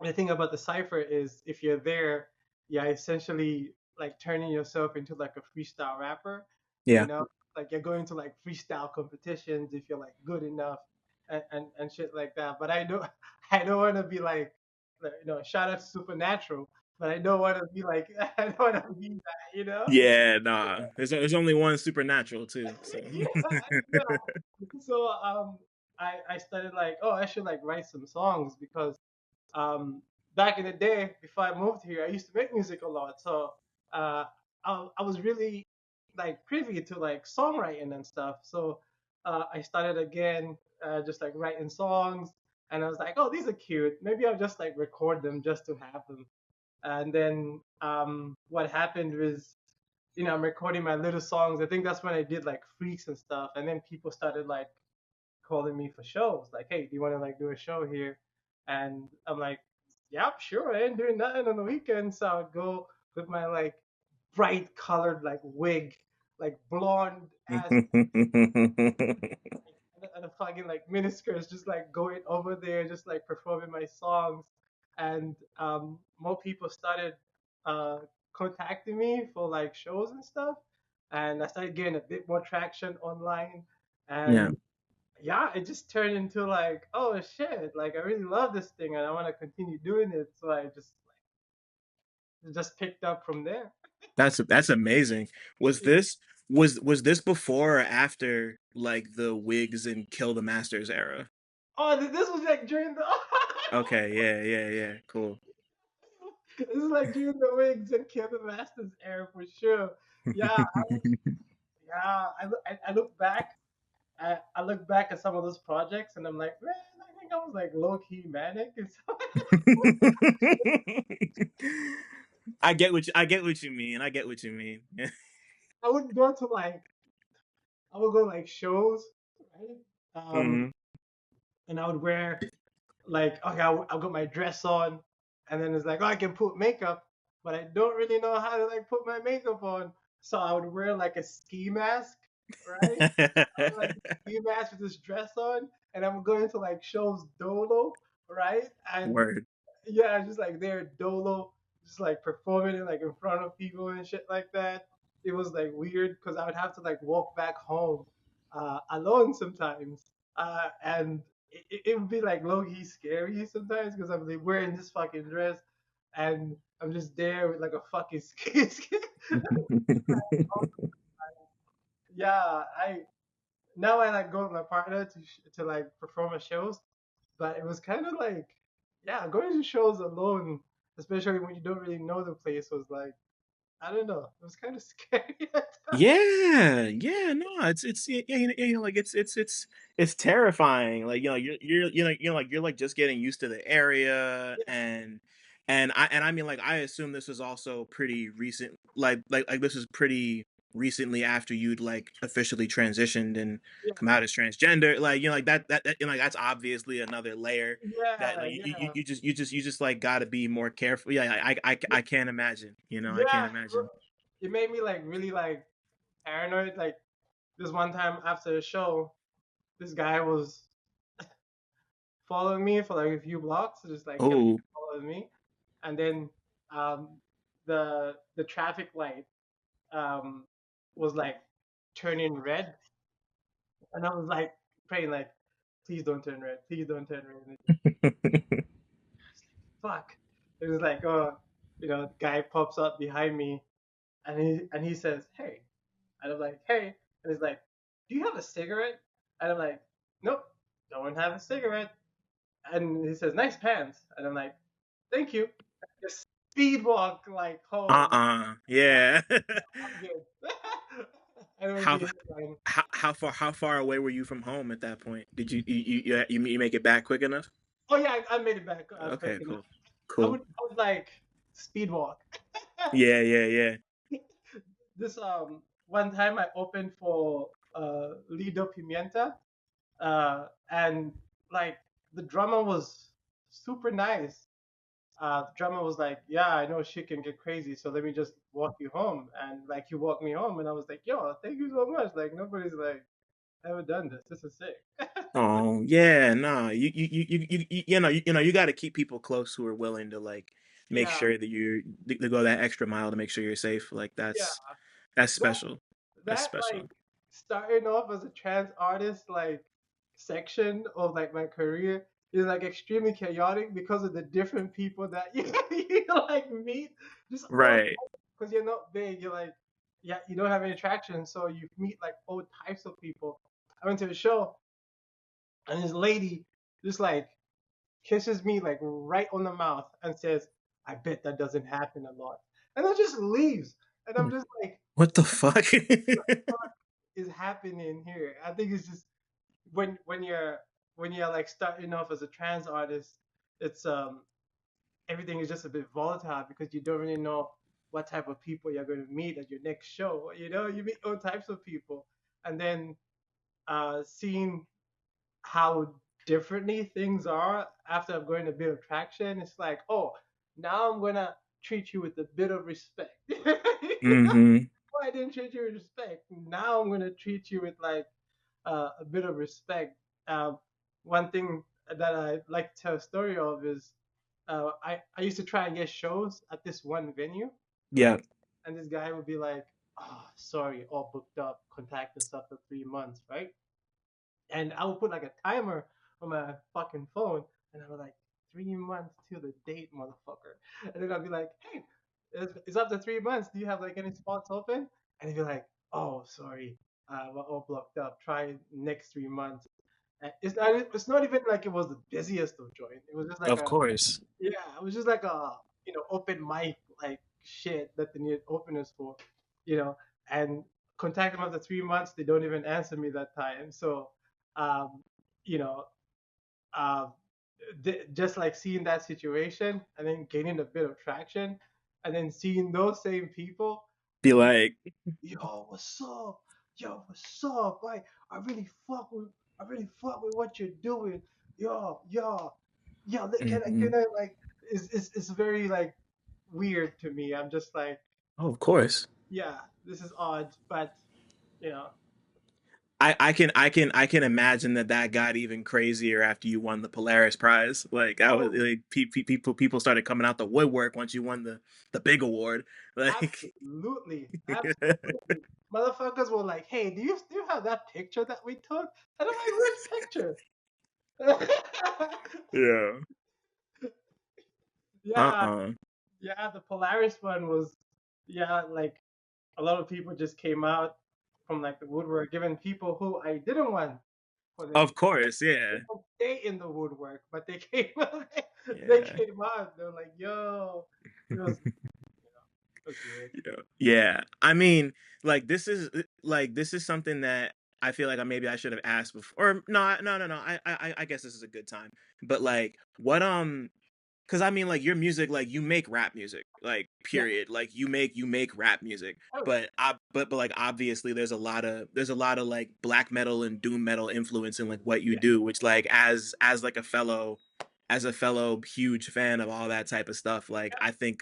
the thing about the cipher is if you're there, you're essentially like turning yourself into like a freestyle rapper, you Yeah. know, like you're going to like freestyle competitions if you're like good enough, and shit like that. But I don't I don't want to be like, shout out to Supernatural, but I don't want to be like I don't want to be that, you know. Yeah, nah. There's only one supernatural too. So Yeah, yeah. So I started like, oh, I should like write some songs because um back in the day before I moved here, I used to make music a lot. So uh I was really like privy to like songwriting and stuff. So I started again, just like writing songs, and I was like, oh, these are cute. Maybe I'll just like record them just to have them. And then what happened was, I'm recording my little songs. I think that's when I did like freaks and stuff. And then people started like calling me for shows. Like, hey, do you want to like do a show here? And I'm like, yep, sure. I ain't doing nothing on the weekend. So I would go with my like bright colored like wig, like blonde ass and a fucking like miniskirts, just like going over there, just like performing my songs. And more people started uh, contacting me for like shows and stuff. And I started getting a bit more traction online. yeah, And yeah, it just turned into like, oh shit, like I really love this thing and I want to continue doing it. So I just picked up from there. that's amazing. Was Yeah. this was this before or after like the Wigs and Kill the Masters era? Oh, this was like during the Okay, yeah, yeah, yeah, cool. this is like during the Wigs and Kevin Masters era for sure. Yeah, yeah. I look back. I look back at some of those projects and I'm like, man, I think I was like low key manic. And so I get what you mean. I get what you mean. I would go to like I would go like shows, right? Hmm. And I would wear like okay, I'll got my dress on, and then it's like, oh, I can put makeup, but I don't really know how to like put my makeup on. So I would wear like a ski mask, right? I would like a ski mask with this dress on, and I'm going to like shows dolo, right? And Word. yeah, just like there dolo, just like performing it like in front of people and shit like that. It was like weird because I would have to like walk back home alone sometimes, and it would be like low key scary sometimes because I'm like wearing this fucking dress, and I'm just there with like a fucking yeah. I now I like go with my partner to like perform at shows, but it was kind of like yeah, going to shows alone, especially when you don't really know the place, was like I don't know, it was kind of scary at times. Yeah, yeah, no, it's yeah, like it's terrifying. Like like you're like just getting used to the area, Yeah, and I mean like I assume this was also pretty recent. Like this is pretty recently after you'd like officially transitioned and yeah, come out as transgender. Like like that like that's obviously another layer that yeah, like yeah, you just like got to be more careful. Yeah, yeah, I can't imagine. I yeah. can't imagine. It made me like really like paranoid. Like this one time after the show, this guy was following me for like a few blocks, just like kept Oh. following me, and then um, the traffic light um, was like turning red, and I was like praying like, please don't turn red, please don't turn red. And it's like, fuck. It was like, oh, the guy pops up behind me, and he says, hey, and I'm like, hey, and he's like, do you have a cigarette? And I'm like, nope, don't have a cigarette. And he says, nice pants. And I'm like, thank you. Just speed walk like home. Yeah, Yeah. I'm good. And it was how the line. how far away were you from home at that point? Did you make it back quick enough? Oh yeah, I made it back quick Okay, enough. cool. I Cool. would I would like speed walk. Yeah, yeah, yeah. This one time I opened for Lido Pimienta, and like the drummer was super nice. The drummer was like, "Yeah, I know shit can get crazy, so let me just walk you home." And like he walked me home, and I was like, "Yo, thank you so much." Like nobody's like ever done this. This is sick. Oh, yeah, nah. You got to keep people close who are willing to like make Yeah, sure that to go that extra mile to make sure you're safe. Like yeah. that's That special. That's that special. like starting off as a trans artist, like section of like my career is like extremely chaotic because of the different people that you like meet just all Right. because you're not big. You're like yeah, you don't have any traction, so you meet like all types of people. I went to a show and this lady just like kisses me like right on the mouth and says, "I bet that doesn't happen a lot," and then just leaves. And I'm just like, What the fuck? "What is happening here?" I think it's just when you're like starting off as a trans artist, it's everything is just a bit volatile because you don't really know what type of people you're going to meet at your next show. You meet all types of people, and then seeing how differently things are after I'm going a bit of traction. It's like, oh, now I'm gonna treat you with a bit of respect. Mm-hmm. Why I didn't treat you with respect? Now I'm gonna treat you with like a bit of respect. Um, One thing that I like to tell a story of is I used to try and get shows at this one venue, Yeah. right? And this guy would be like, oh, sorry, all booked up, contact us after 3 months, right? And I would put like a timer on my fucking phone, and I was like, 3 months till the date, motherfucker. And then I'd be like, hey, it's up to 3 months. Do you have like any spots open? And he'd be like, oh, sorry, we're all blocked up. Try next 3 months. And it's not even like it was the busiest of joint. It was just like Of a course. yeah, it was just like a open mic like shit that they needed openers for, you know. And contact them after 3 months, they don't even answer me that time. So, um, you know, um, just like seeing that situation and then gaining a bit of traction, and then seeing those same people Be be like, yo, what's up? Yo, what's up? I really fuck with what you're doing. Yo, mhm. can I like it's very like weird to me. I'm just like, Oh, of course. yeah, this is odd, but you know, I can imagine that got even crazier after you won the Polaris Prize. Like I was Oh, like people started coming out the woodwork once you won the big award. Like absolutely, absolutely. Motherfuckers were like, "Hey, do you still have that picture that we took?" And I'm like, "Which picture?" yeah. Yeah, Uh-uh. yeah. The Polaris one was, yeah, like a lot of people just came out from like the woodwork, even people who I didn't want for them Of course, yeah. to stay in the woodwork, but they came out. They Yeah. came out. They're like, "Yo," it was, it was weird. Yeah. Yeah. I mean, this is something that I feel like maybe I should have asked before. Or no, no, no, no. I guess this is a good time. But like, what because I mean, like your music, like you make rap music, like Yeah. period. Like you make rap music. Oh yeah. But like obviously there's a lot of like black metal and doom metal influence in like what you Yeah. do, which like as like a fellow huge fan of all that type of stuff, like I think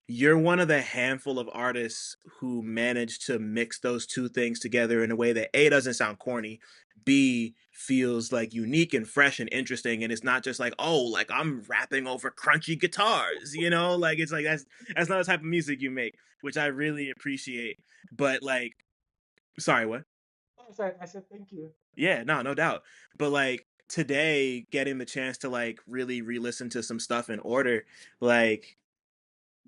you're one of the handful of artists who managed to mix those two things together in a way that A doesn't sound corny, B feels like unique and fresh and interesting, and it's not just like, oh, like I'm rapping over crunchy guitars, like it's like that's not the type of music you make, which I really appreciate. But like, sorry, what? Oh, sorry. I said thank you. Yeah, no doubt. But like today, getting the chance to like really re-listen to some stuff in order, like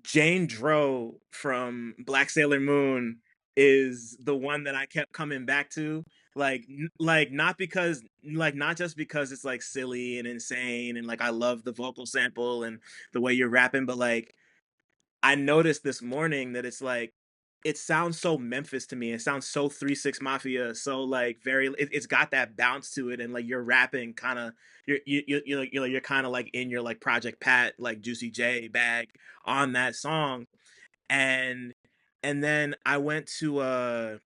Jane Dro from Black Sailor Moon is the one that I kept coming back to. Like not just because it's like silly and insane and like I love the vocal sample and the way you're rapping, but like I noticed this morning that it's like it sounds so Memphis to me. It sounds so 3 6 Mafia. So like it's got that bounce to it, and like you're rapping kind of you're kind of like in your like Project Pat like Juicy J bag on that song, and and then I went to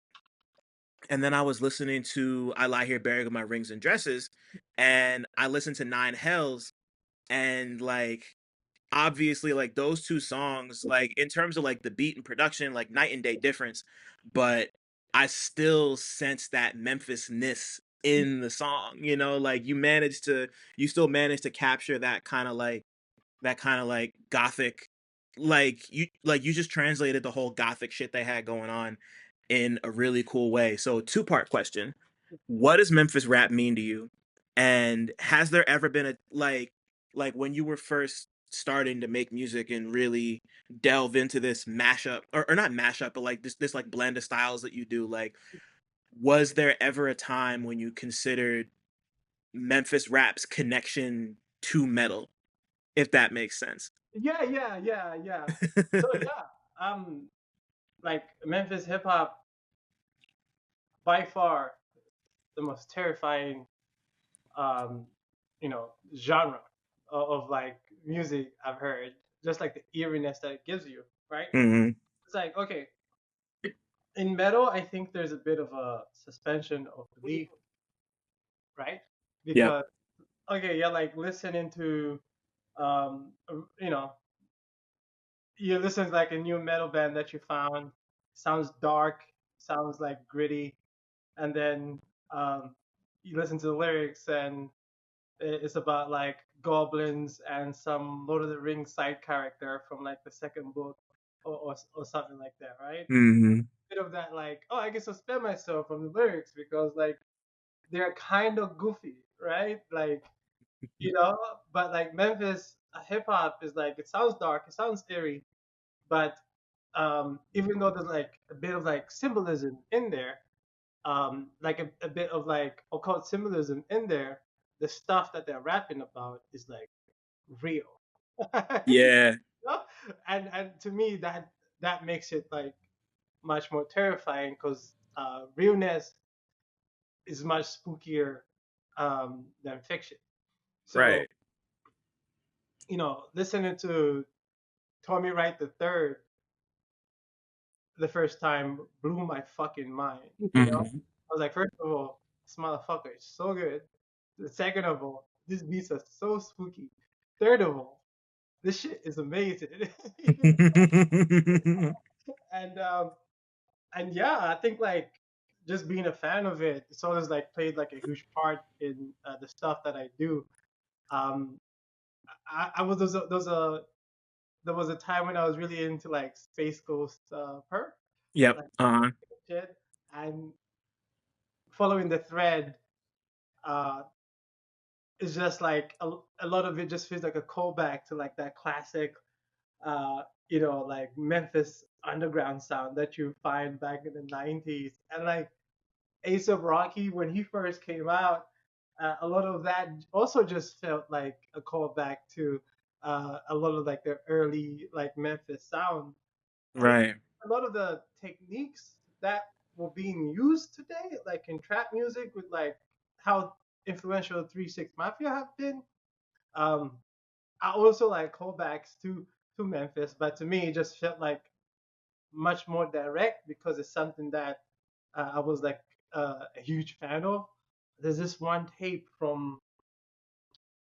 and then I was listening to I Lie Here Buried with My Rings and Dresses, and I listened to Nine Hells, and like obviously like those two songs like in terms of like the beat and production like night and day difference, but I still sense that Memphis-ness in the song, like you still managed to capture that kind of like gothic, like you just translated the whole gothic shit they had going on in a really cool way. So two-part question: what does Memphis rap mean to you, and has there ever been a like when you were first starting to make music and really delve into this mashup, or not mashup, but like this like blend of styles that you do, like was there ever a time when you considered Memphis rap's connection to metal, if that makes sense? Yeah, yeah, yeah, yeah. So yeah, like Memphis hip hop by far the most terrifying um, genre of like music I've heard. Just like the eeriness that it gives you, right? Hmm. It's like, okay, in metal, I think there's a bit of a suspension of belief, right? Yep. Because okay, yeah, like listening to um, you know, you listen to like a new metal band that you found, sounds dark, sounds like gritty, and then you listen to the lyrics and it's about like goblins and some Lord of the Rings side character from like the second book or something like that, right? Hmm. Bit of that like, oh, I can suspend myself from the lyrics because like they're kind of goofy, right? Like, but like Memphis hip hop is like it sounds dark, it sounds eerie, but even though there's like a bit of like symbolism in there, like a bit of like occult symbolism in there, the stuff that they're rapping about is like real. Yeah. And to me that makes it like much more terrifying because realness is much spookier than fiction. So Right. listening to Tommy Wright the Third the first time blew my fucking mind. Hmm. I was like, first of all, this motherfucker is so good. Second of all, these beats are so spooky. Third of all, this shit is amazing. and um and yeah, I think like just being a fan of it, it's always like played like a huge part in the stuff that I do. Um, I was there was a time when I was really into like Space Ghost Perp, Yep. like Uh-huh. shit, and following the thread, uh, it's just like a lot of it just feels like a callback to like that classic, like Memphis underground sound that you find back in the '90s, and like A$AP Rocky when he first came out, a lot of that also just felt like a callback to a lot of like the early like Memphis sound, and Right. a lot of the techniques that were being used today, like in trap music, with like how influential 3 6 Mafia have been. Um, I also like callbacks to Memphis, but to me, it just felt like much more direct because it's something that I was like a huge fan of. There's this one tape from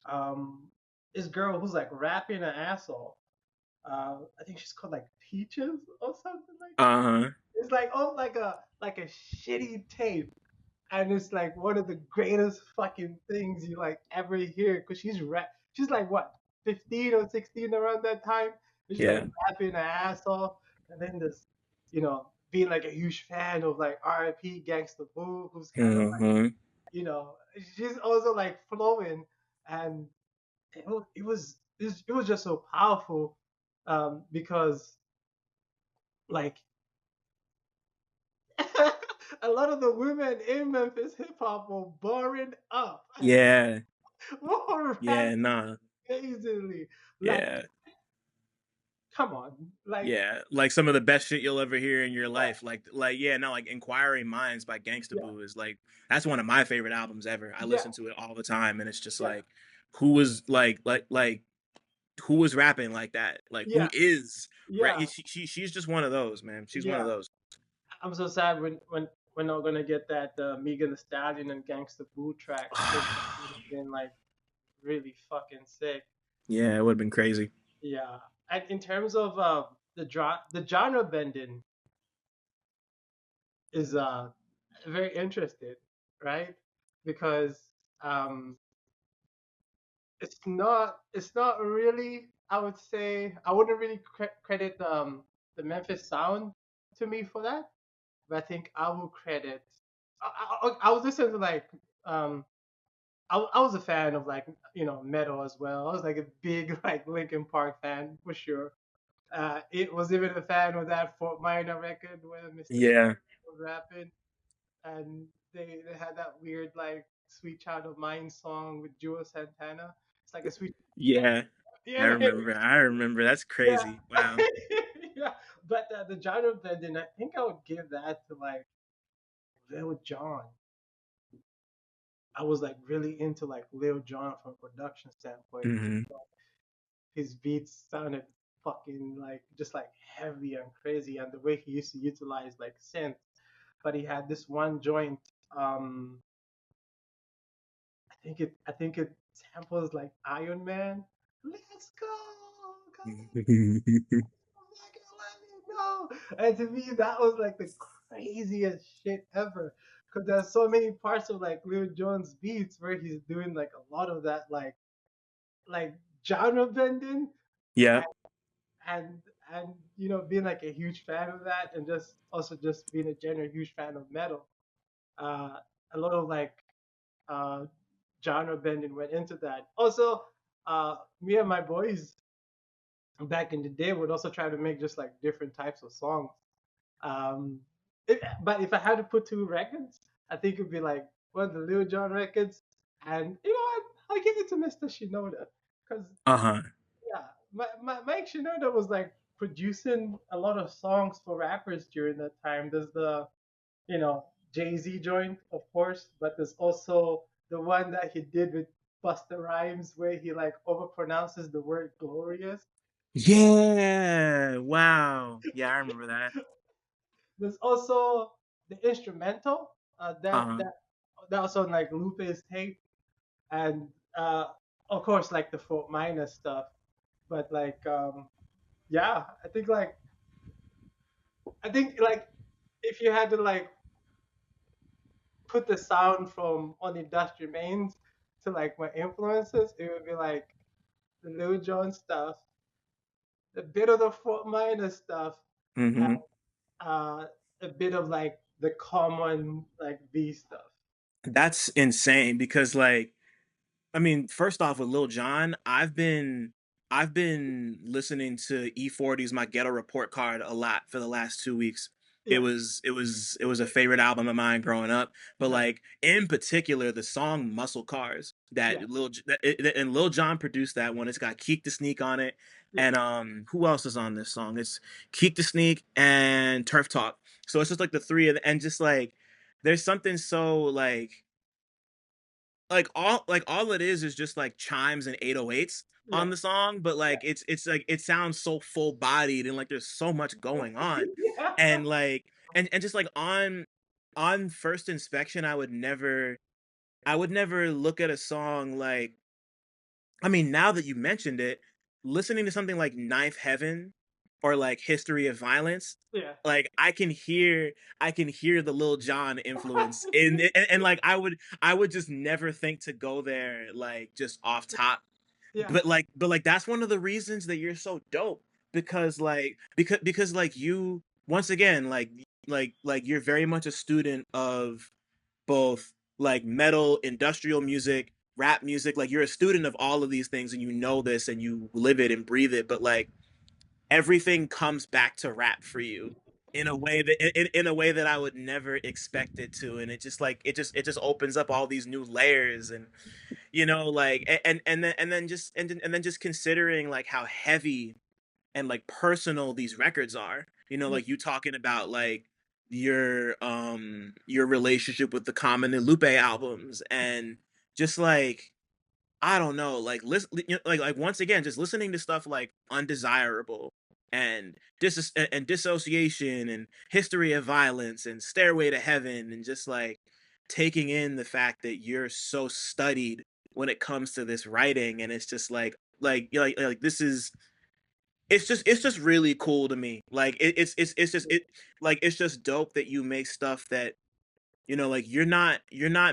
um, this girl who's like rapping an asshole. I think she's called like Peaches or something like that. Uh-huh. It's like like a shitty tape, and it's like one of the greatest fucking things you like ever hear because she's like what 15 or 16 around that time. And she's like Yeah. rapping her ass off, and then this, being like a huge fan of like R.I.P. Gangsta Boo, who's kind of like, Mm-hmm. you know, she's also like flowing, and it was just so powerful, because like a lot of the women in Memphis hip hop were boring up, Yeah. were Yeah, rapping nah. amazingly. Like, Yeah. come on, like, Yeah, like some of the best shit you'll ever hear in your yeah, life. Like yeah, no, like Inquiring Minds by Gangsta yeah, Boo is like that's one of my favorite albums ever. I yeah, listen to it all the time, and it's just yeah, like who was like who was rapping like that? Like who yeah, is yeah, she's just one of those, man. She's one of yeah. those. I'm so sad when we're not gonna get that Megan Thee Stallion and Gangsta Boo track. I think that would have been like really fucking sick. Yeah, it would have been crazy. Yeah. And in terms of the genre bending is very interesting, right? Because um it's not really, I would say I wouldn't really credit the Memphis sound to me for that, but I think I will credit I was listening to like um I was a fan of like metal as well. I was like a big like Linkin Park fan for sure. It was even a fan of that Fort Minor record where Mr. Shelby Yeah, was rapping, and they had that weird like "Sweet Child of Mine" song with Joe Santana. It's like a sweet, yeah. I yeah, remember. I remember. That's yeah, crazy. Wow. yeah. But the genre bending, I think I would give that to like Lil Jon. I was like really into like Lil Jon from a production standpoint. Hmm. His beats sounded fucking like just like heavy and crazy, and the way he used to utilize like synth. But he had this one joint. Um, I think it samples like Iron Man. Let's go, go, and to me that was like the craziest shit ever. Cause there's so many parts of like Lil Jon's beats where he's doing like a lot of that like genre bending, Yep. and and being like a huge fan of that, and just also just being a general huge fan of metal. Uh, a lot of like uh, genre bending went into that. Also, me and my boys back in the day would also try to make just like different types of songs. Um, but if I had to put two records, I think it'd be like one of the Lil Jon records, and you know what? I'll give it to Mr. Shinoda because Uh-huh. yeah, Mike Shinoda was like producing a lot of songs for rappers during that time. There's the Jay-Z joint, of course, but there's also the one that he did with Busta Rhymes where he like overpronounces the word glorious. Yeah. Wow. Yeah, I remember that. There's also the instrumental Uh-huh. that also on like Lupe's tape, and uh, of course like the Fort Minor stuff. But like yeah, I think like if you had to like put the sound from On the Dust Remains to like my influences, it would be like the Lil Jon stuff, a bit of the Fort Minor stuff, and Hmm. uh, a bit of like the common like B stuff. That's insane because like I mean, first off with Lil Jon, I've been listening to E40's My Ghetto Report Card a lot for the last 2 weeks. Yeah, It was a favorite album of mine growing up, but nice. like in particular the song Muscle Cars Yeah, and Lil Jon produced that one. It's got Keek the Sneak on it, yeah, and who else is on this song? It's Keek the Sneak and Turf Talk. So it's just like the three of them, and just like there's something so like all it is just like chimes and 808s yeah, on the song, but yeah, like it's like it sounds so full bodied and like there's so much going on. yeah, And like and just like on first inspection I would never look at a song like, I mean, now that you mentioned it, listening to something like Ninth Heaven or like History of Violence, yeah. like I can hear the Lil Jon influence and like I would just never think to go there like just off top. Yeah, But like that's one of the reasons that you're so dope, because like you once again like you're very much a student of both like metal, industrial music, rap music. Like you're a student of all of these things and you know this and you live it and breathe it, but like everything comes back to rap for you in a way that I would never expect it to. And it just like it just opens up all these new layers. And like and then just considering like how heavy and like personal these records are. yeah, Like you talking about like your relationship with the Common and Lupe albums, and just like I don't know, like listen, like once again, just listening to stuff like Undesirable and Dissociation and History of Violence and Stairway to Heaven, and just like taking in the fact that you're so studied when it comes to this writing. And it's just like this is it's just really cool to me. Like it's just it's just dope that you make stuff that like you're not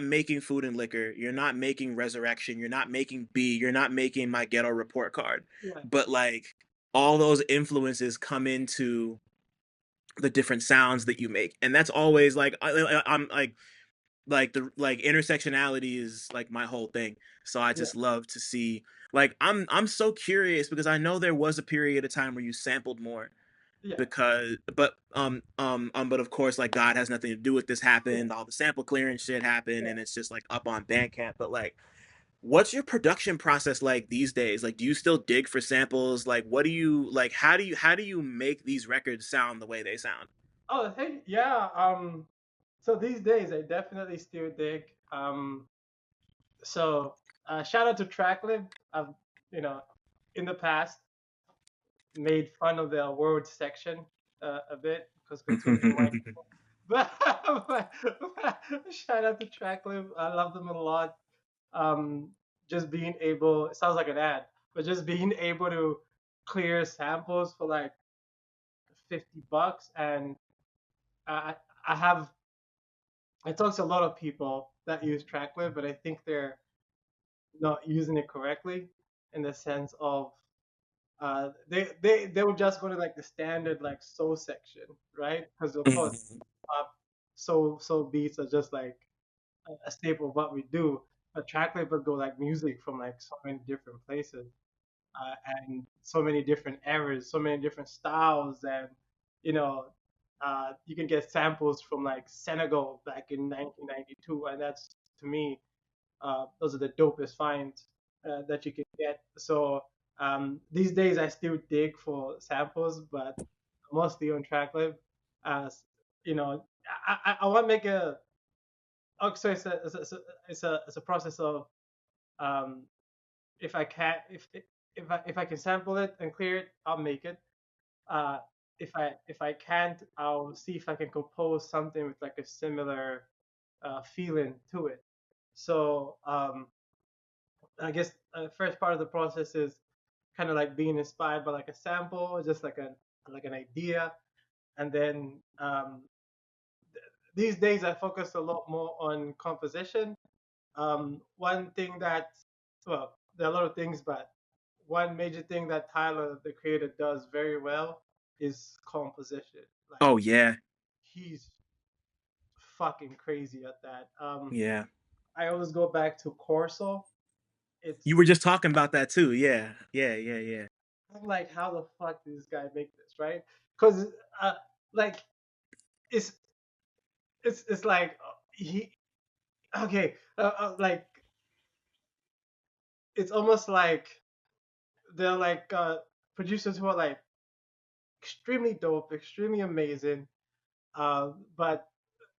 making Food and Liquor, you're not making Resurrection, you're not making B, you're not making My Ghetto Report Card, yeah, but like all those influences come into the different sounds that you make. And that's always like I'm like the like intersectionality is like my whole thing. So I yeah, just love to see, like I'm so curious because I know there was a period of time where you sampled more, yeah, because but of course like God has nothing to do with this yeah. happened, all the sample clearance shit happened, Yeah. and it's just like up on Bandcamp. But like what's your production process like these days? Like do you still dig for samples? Like what do you like how do you make these records sound the way they sound? Oh, hey, yeah. So these days I definitely still dig. So shout out to Tracklib. I've, you know, in the past made fun of the word section a bit because it's only white. But, but shout out to Tracklib. I love them a lot. Um, just being able, it sounds like an ad, but just being able to clear samples for like $50, and I I have I talk to a lot of people that use Tracklib, but I think they're not using it correctly in the sense of they would just go to like the standard like soul section, right? Because of course Mhm. soul beats are just like a staple of what we do. But Tracklib would go like music from like so many different places, and so many different eras, so many different styles, and you know, you can get samples from like Senegal back in 1992, and that's to me, those are the dopest finds that you can get. So these days, I still dig for samples, but mostly on Tracklib. As you know, I want to make a. Oh, so it's a process of um, if I can if I can sample it and clear it, I'll make it. Uh, if I can't, I'll see if I can compose something with like a similar feeling to it. So I guess first part of the process is kind of like being inspired by like a sample, just like an idea, and then these days I focus a lot more on composition. One thing that, well, there are a lot of things, but one major thing that Tyler, the creator, does very well is composition. Like Oh yeah, he's fucking crazy at that. yeah. I always go back to Corso. You It's were just talking about that too. Yeah, yeah, yeah, yeah. I'm like, how the fuck did this guy make this, right? Because uh, like it's it's like he okay, like it's almost like they're like producers who are like extremely dope, extremely amazing, but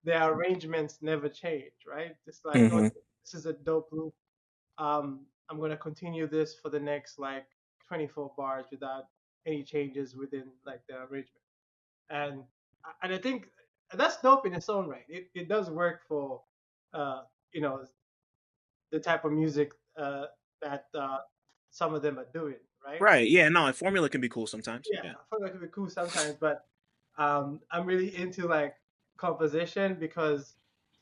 their arrangements never change, right? It's like, oh, Hmm. this is a dope loop. I'm gonna continue this for the next like 24 bars without any changes within like the arrangement, and I think that's dope in its own right. It does work for uh, you know the type of music that some of them are doing, right? Right. Yeah. No, a formula can be cool sometimes. Yeah, Yeah. I feel like it could be cool sometimes, but I'm really into like composition because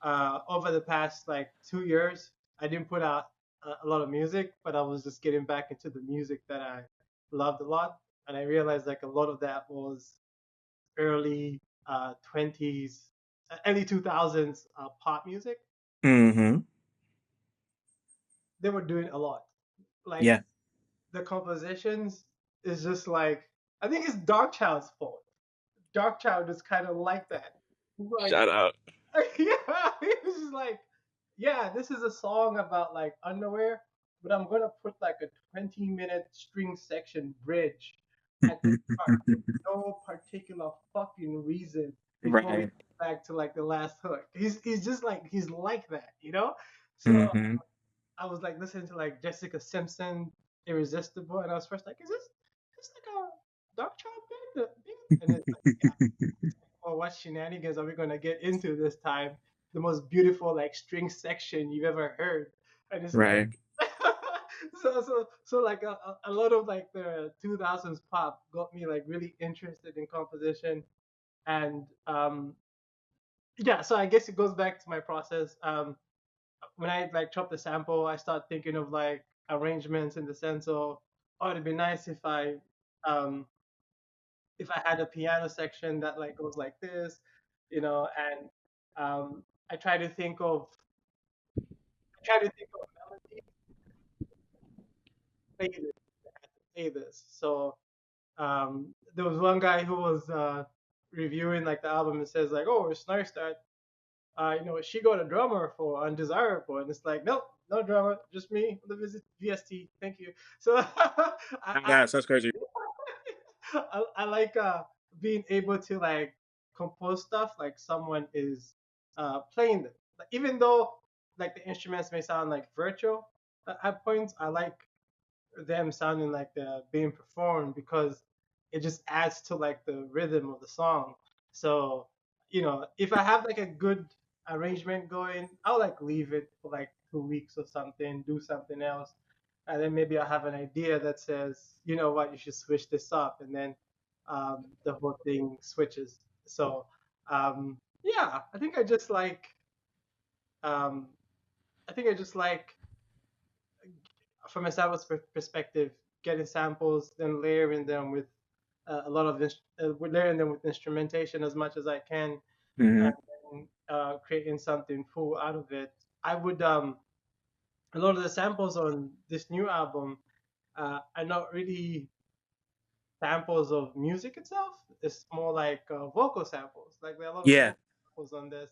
over the past like 2 years, I didn't put out a lot of music, but I was just getting back into the music that I loved a lot, and I realized like a lot of that was early 20s, early 2000s pop music. Hmm. They were doing a lot. Like Yeah. the compositions is just like I think it's Dark Child's fault. Dark Child is kind of like that. Like, Shout out. yeah, it's just like, yeah, this is a song about like underwear, but I'm gonna put like a 20-minute string section bridge at the start for no particular fucking reason before we Right. get back to like the last hook. He's just like he's like that, you know. So Hmm. I was like listening to like Jessica Simpson, Irresistible, and I was first like, is this like a Dark Child band? And it's like, yeah, or what shenanigans are we gonna get into this time? The most beautiful like string section you've ever heard, and it's like, Right. so like a lot of like the 2000s pop got me like really interested in composition, and yeah, so I guess it goes back to my process. When I like chop the sample, I start thinking of like arrangements in the sense of, oh, it'd be nice um, if I had a piano section that like goes like this, and um, I try to think of melody, play this, play this. So there was one guy who was reviewing like the album and says like, oh, it's nice that she got a drummer for Undesirable, and it's like, nope, no drummer, just me on the visit VST. Thank you. So That's crazy. I like being able to like compose stuff like someone is playing them. Like, even though like the instruments may sound like virtual at points, I like them sounding like they're being performed because it just adds to like the rhythm of the song. So, if I have like a good arrangement going, I'll like leave it for like 2 weeks or something, do something else. And then maybe I'll have an idea that says, you know what, you should switch this up. And then the whole thing switches. So, yeah, um, I think I just like from a samples perspective, getting samples, then layering them with layering them with instrumentation as much as I can, Hmm. and then, creating something full out of it. I would a lot of the samples on this new album are not really samples of music itself. It's more like vocal samples. Like there are a lot of Yeah. vocal samples on this,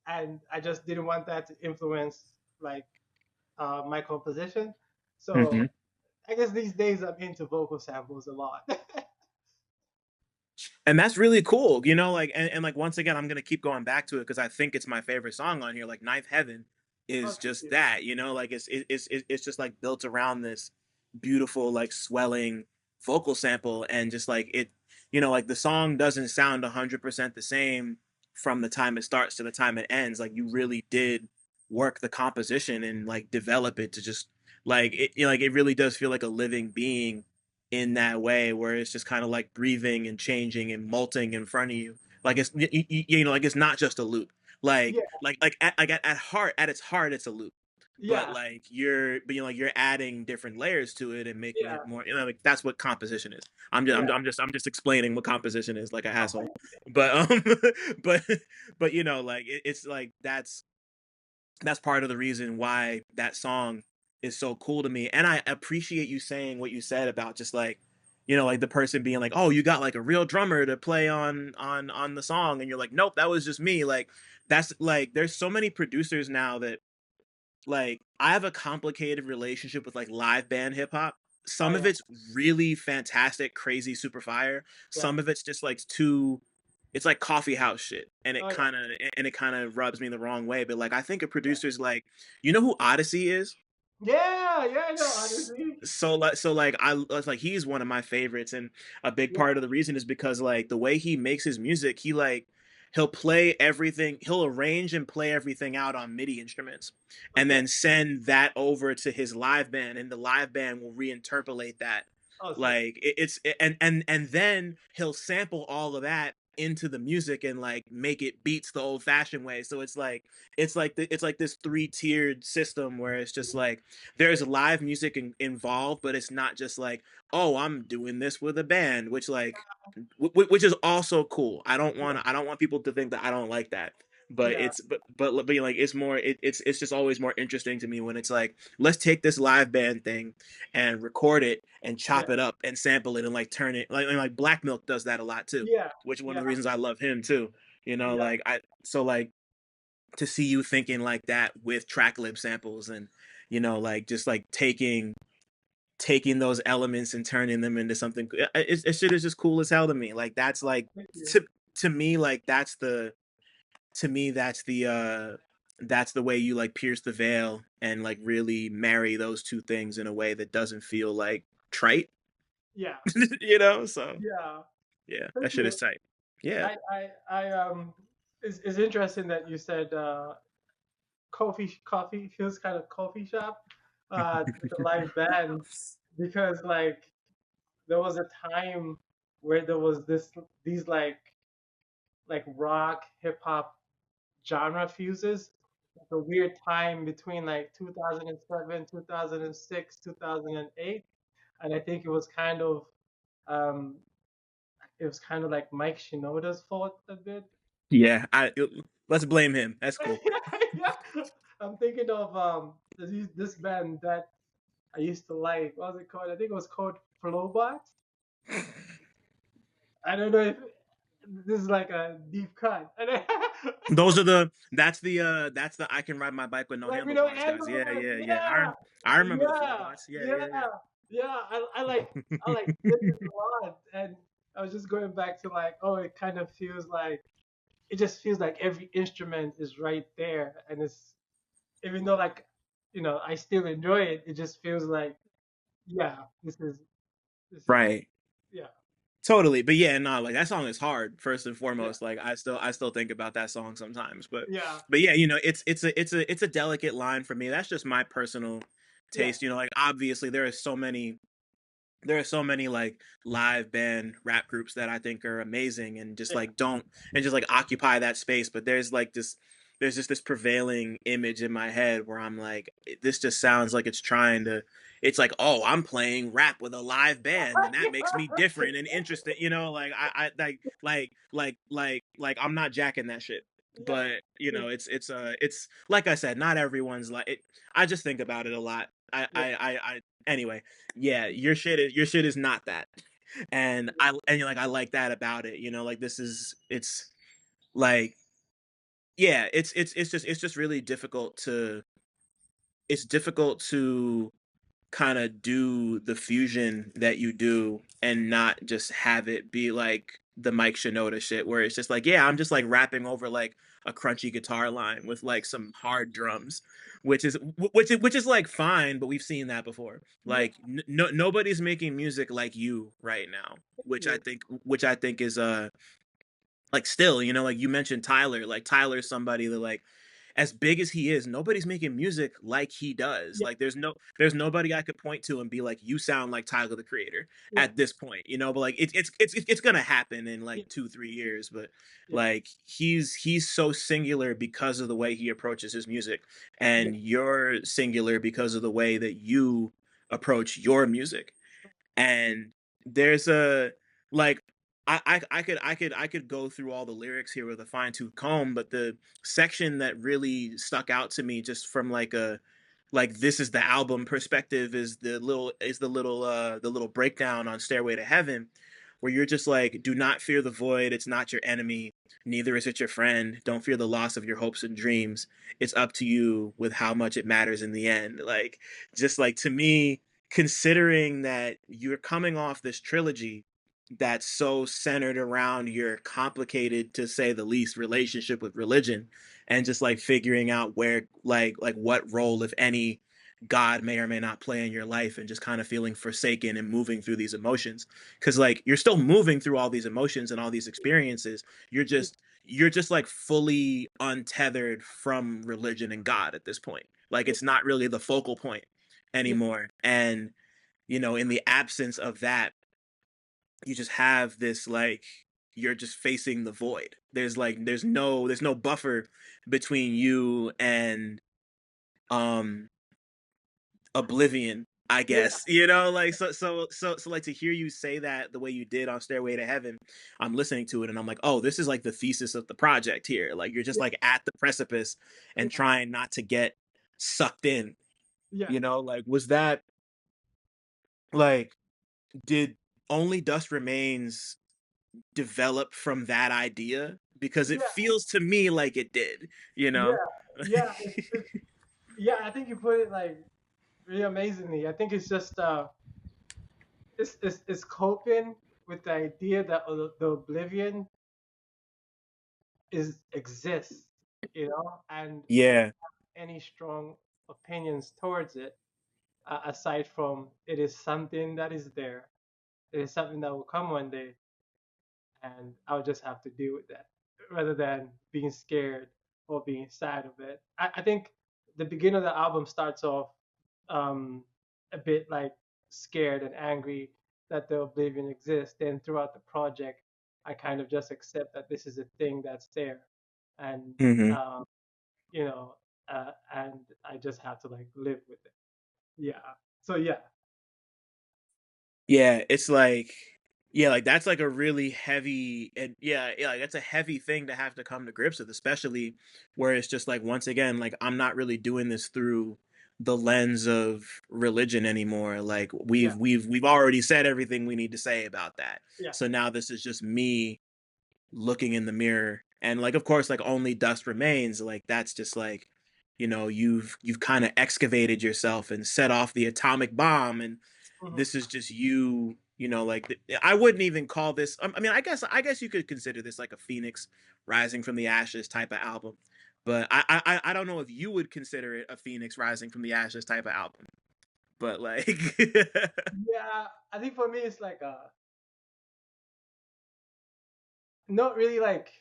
and I just didn't want that to influence like my composition. So Hmm. I guess these days I'm into vocal samples a lot. And that's really cool, like, and like, once again, I'm gonna keep going back to it because I think it's my favorite song on here. Like, Ninth Heaven Oh, is thank just you. that, like, it's just like built around this beautiful, like, swelling vocal sample, and just like it, like, the song doesn't sound 100% the same from the time it starts to the time it ends. Like, you really did work the composition and like develop it to just like it, like, it really does feel like a living being in that way, where it's just kind of like breathing and changing and molting in front of you. Like, it's like, it's not just a loop. Yeah, At heart, at its heart, it's a loop. But yeah, like you're adding different layers to it and making yeah. it more, like that's what composition is. Yeah. I'm just explaining what composition is like an Oh, asshole. But but like it's like that's part of the reason why that song is so cool to me. And I appreciate you saying what you said about just like, like the person being like, "Oh, you got like a real drummer to play on the song," and you're like, "Nope, that was just me." Like that's like there's so many producers now that like I have a complicated relationship with like live band hip hop. oh Some of yeah, it's really fantastic, crazy, super fire. yeah. Some of it's just like too it's like coffee house shit and Oh yeah, it kind of rubs me the wrong way, but like I think of producers like who Odyssey is? yeah, yeah. I know, honestly. So like I was like he's one of my favorites, and a big Yeah. part of the reason is because like the way he makes his music, he'll play everything, he'll arrange and play everything out on MIDI instruments and Okay. then send that over to his live band, and the live band will reinterpolate that. Oh, sick. Like and then he'll sample all of that into the music and like make it beats the old fashioned way. So it's like this three-tiered system where it's just like there's live music involved, but it's not just like, oh, I'm doing this with a band, which like which is also cool. Yeah, I don't want people to think that I don't like that. But yeah, like it's more it's just always more interesting to me when it's like, let's take this live band thing and record it and yeah, chop it up and sample it and like turn it like Black Milk does that a lot too, yeah, which is one yeah, of the reasons I love him too. yeah, Like I so like to see you thinking like that with track lib samples and like just like taking those elements and turning them into something. Shit is just cool as hell to me. Like that's like thank you. to me like to me that's the way you like pierce the veil and like really marry those two things in a way that doesn't feel like trite. Yeah, So yeah, yeah, that thank shit you. is tight. Yeah. It's interesting that you said coffee feels kind of coffee shop, with the live band, because like there was a time where there was these like rock hip hop genre fuses. Like a weird time between like 2007, 2006, 2008, and I think um it was kind of like Mike Shinoda's fault a bit. Yeah, let's blame him. That's cool. Yeah, I'm thinking of this band that I used to like. What was it called? I think it was called Flowbot. I don't know if this is like a deep cut. Those are that's the I can ride my bike with no Like we don't handlebars guys. handle Yeah, that. yeah, yeah. Yeah, I remember the yeah, Flowbots. Yeah, yeah, yeah, yeah. I like this a lot, and I was just going back to like, oh, it kind of feels like it just feels like every instrument is right there, and it's even though like I still enjoy it, it just feels like yeah, this is right. yeah, Totally. But yeah, no, like that song is hard, first and yeah, foremost. Like I still think about that song sometimes. yeah, But yeah, it's a delicate line for me. That's just my personal yeah, taste. Like obviously there are so many like live band rap groups that I think are amazing and just yeah, like don't and just like occupy that space. But there's just this prevailing image in my head where I'm like, this just sounds like it's trying to. It's like, oh, I'm playing rap with a live band, and that makes me different and interesting. Like I like I'm not jacking that shit. yeah, But yeah, it's like I said, not everyone's like it. I just think about it a lot. yeah, Anyway, yeah, your shit is not that. And you're like I like that about it. Like this is it's like yeah, it's just really difficult to kind of do the fusion that you do and not just have it be like the Mike Shinoda shit where it's just like, yeah, I'm just like rapping over like a crunchy guitar line with like some hard drums, which is like fine, but we've seen that before. yeah. Like nobody's making music like you right now, Thank you. which I think is like still, like you mentioned Tyler, like Tyler's somebody that like as big as he is, nobody's making music like he does. Yeah, Like there's nobody I could point to and be like, you sound like Tyler the Creator yeah, at this point, you know. But like it's gonna happen in yeah, like 2 3 years. But yeah, like he's so singular because of the way he approaches his music, yeah, and you're singular because of the way that you approach your music. And there's a like I could go through all the lyrics here with a fine tooth comb, but the section that really stuck out to me just from like a like this is the album perspective is the little breakdown on Stairway to Heaven, where you're just like, do not fear the void, it's not your enemy, neither is it your friend, don't fear the loss of your hopes and dreams, it's up to you with how much it matters in the end. Like, just like, to me, considering that you're coming off this trilogy that's so centered around your complicated, to say the least, relationship with religion, and just like figuring out where like what role, if any, God may or may not play in your life, and just kind of feeling forsaken and moving through these emotions, because like you're still moving through all these emotions and all these experiences, you're yeah, just like fully untethered from religion and God at this point. Like yeah, it's not really the focal point yeah, anymore. And in the absence of that, you just have this like, you're just facing the void. There's no buffer between you and um oblivion, I yeah, guess. Like, so like, to hear you say that the way you did on Stairway to Heaven, I'm listening to it and I'm like, oh, this is like the thesis of the project here. Like, you're just yeah, like at the precipice and yeah, trying not to get sucked in. yeah, Like, was that like, did Only Dust Remains develop from that idea? Because it yeah, feels to me like it did, you know? yeah, yeah. Yeah, I think you put it like really amazingly. I think it's just it's coping with the idea that the oblivion is exists, and you don't Yeah. have any strong opinions towards it, aside from it is something that is there. It is something that will come one day, and I'll just have to deal with that, rather than being scared or being sad of it. I think the beginning of the album starts off um, a bit like scared and angry that the oblivion exists. Then throughout the project, I kind of just accept that this is a thing that's there, and Hmm. um, you know, and I just have to like live with it. Yeah. So yeah, Yeah, it's like, yeah, like that's like a really heavy, and yeah, like that's a heavy thing to have to come to grips with, especially where it's just like, once again, like I'm not really doing this through the lens of religion anymore. Like yeah, we've already said everything we need to say about that. yeah, So now this is just me looking in the mirror, and like, of course, like Only Dust Remains, like that's just like, you've kind of excavated yourself and set off the atomic bomb, and mhm, this is just you, like, I wouldn't even call this, I mean, I guess you could consider this like a phoenix rising from the ashes type of album, but I don't know if you would consider it a phoenix rising from the ashes type of album, but like yeah. I think for me it's like not really like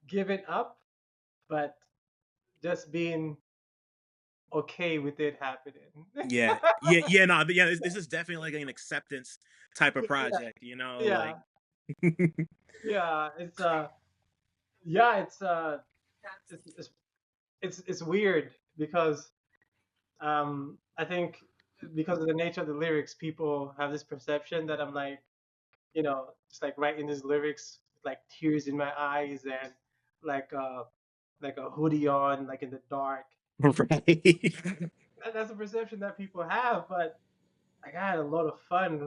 giving up, but just being okay with it happening. yeah, no, but yeah, this is definitely like an acceptance type of Yeah, project, like yeah, yeah. Yeah, it's it's it's weird because I think because of the nature of the lyrics, people have this perception that I'm like, just like writing these lyrics with like tears in my eyes and like uh like a hoodie on, like in the dark. right. That's a perception that people have, but like I had a lot of fun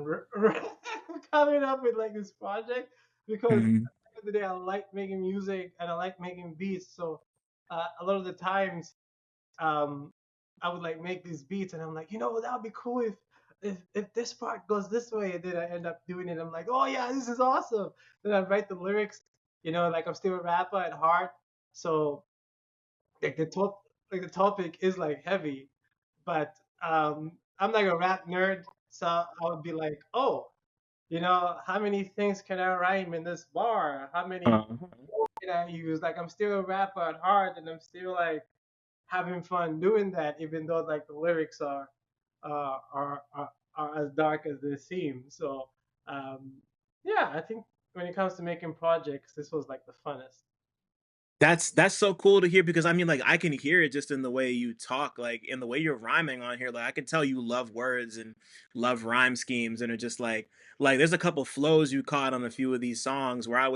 coming up with like this project because at Mhm. the end of the day I like making music and I like making beats. So a lot of the times um, I would like make these beats and I'm like, that would be cool if this part goes this way, and then I end up doing it. I'm like, oh yeah, this is awesome. Then I write the lyrics. Like I'm still a rapper at heart, so like the topic is like heavy, but I'm like a rap nerd, so I would be like, oh, how many things can I rhyme in this bar? How many Uh-huh. looking at you, it's like I'm still a rapper at heart, and I'm still like having fun doing that, even though like the lyrics uh, are are, are as dark as they seem. So um, yeah, I think when it comes to making projects, this was like the funnest. That's so cool to hear because I mean like I can hear it just in the way you talk, like in the way you're rhyming on here. Like I can tell you love words and love rhyme schemes and are just like there's a couple flows you caught on a few of these songs where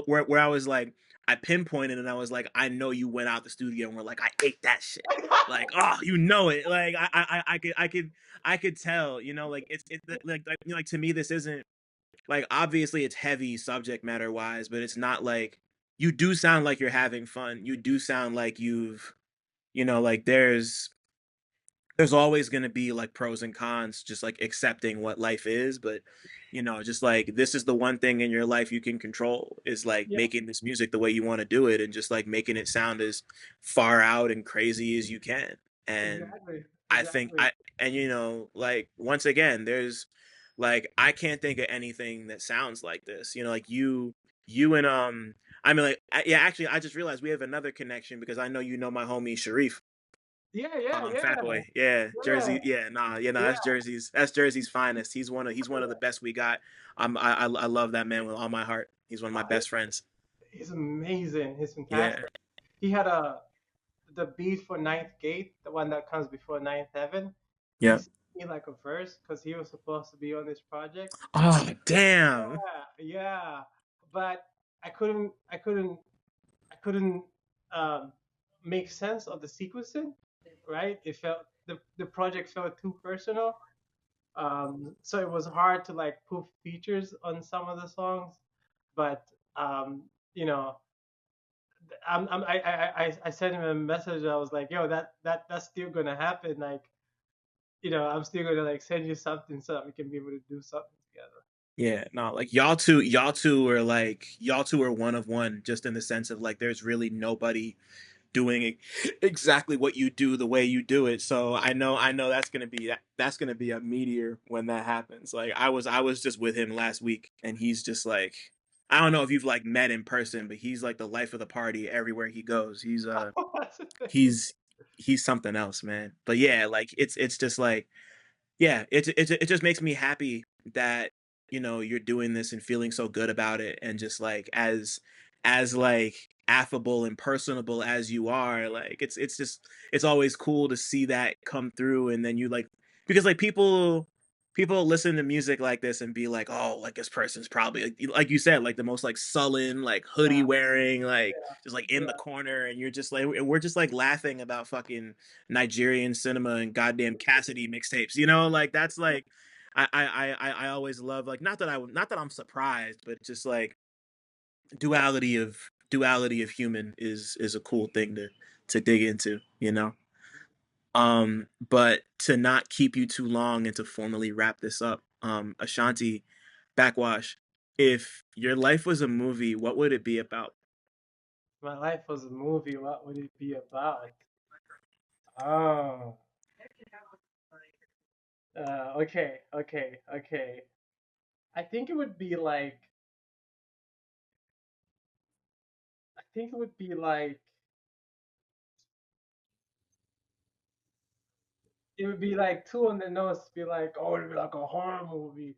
where I was like I pinpointed and I was like I know you went out the studio and were like I ate that shit. Like oh you know it. Like I could tell, you know, like it's like you know, like to me this isn't like obviously it's heavy subject matter wise, but it's not like you do sound like you're having fun. You do sound like you've you know like there's always going to be like pros and cons just like accepting what life is, but you know just like this is the one thing in your life you can control is like Yeah, making this music the way you want to do it and just like making it sound as far out and crazy as you can. And exactly, I think exactly. I and you know, like once again, there's like I can't think of anything that sounds like this. You know, like you and I mean like yeah, actually I just realized we have another connection because I know you know my homie Sharif. Yeah, yeah, Fat yeah, Boy. Yeah, yeah, Jersey. Yeah, nah, yeah, nah, yeah. That's Jersey's finest. He's one of the best we got. I love that man with all my heart. He's one of my Oh, best friends. he's amazing. He's Yeah. fantastic. He had a the beat for Ninth Gate, the one that comes before Ninth Heaven. He Yeah. sent me like a verse because he was supposed to be on this project. Oh, damn. Yeah, yeah, but I couldn't um, make sense of the sequencing. Right? It felt the project felt too personal. So it was hard to like put features on some of the songs, but um, you know, I sent him a message. I was like, yo, that's still gonna happen. Like, I'm still gonna like send you something so that we can be able to do something together. Yeah, no, like y'all two are one of one, just in the sense of like there's really nobody doing exactly what you do the way you do it. So I know that's gonna be a meteor when that happens. Like I was just with him last week, and he's just like I don't know if you've like met in person, but he's like the life of the party everywhere he goes. He's he's something else, man. But yeah, like it's just like yeah, it just makes me happy that you know you're doing this and feeling so good about it, and just like as like affable and personable as you are, like it's just it's always cool to see that come through, and then you like because like people listen to music like this and be like, oh, like this person's probably like you said, like the most like sullen, like hoodie Yeah, wearing, like just like in the yeah, corner, and you're just like we're just like laughing about fucking Nigerian cinema and goddamn Cassidy mixtapes. You know, like that's like I always love like not that I'm surprised, but just like duality of human is a cool thing to dig into, you know. But to not keep you too long and to formally wrap this up, Ashanti, Backwash, if your life was a movie, what would it be about? my life was a movie. What would it be about? Oh, okay, okay, okay. I think it would be like, I think it would be like, it would be like two on the nose to be like, oh, it'd be like a horror movie.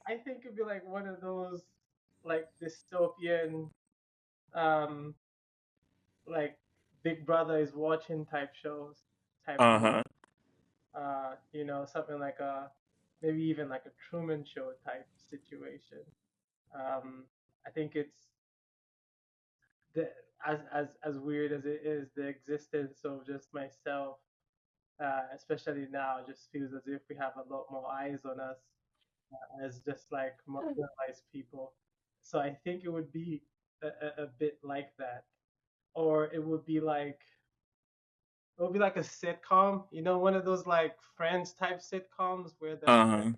I think it'd be like one of those like dystopian, um, like Big Brother is watching type shows, type movie. Uh-huh. Something like a maybe even like a Truman Show type situation. Um, I think it's the as weird as it is, the existence of just myself, especially now, just feels as if we have a lot more eyes on us as just like marginalized people. So I think it would be a bit like that, or it would be like a sitcom, one of those like Friends type sitcoms where the Uh-huh.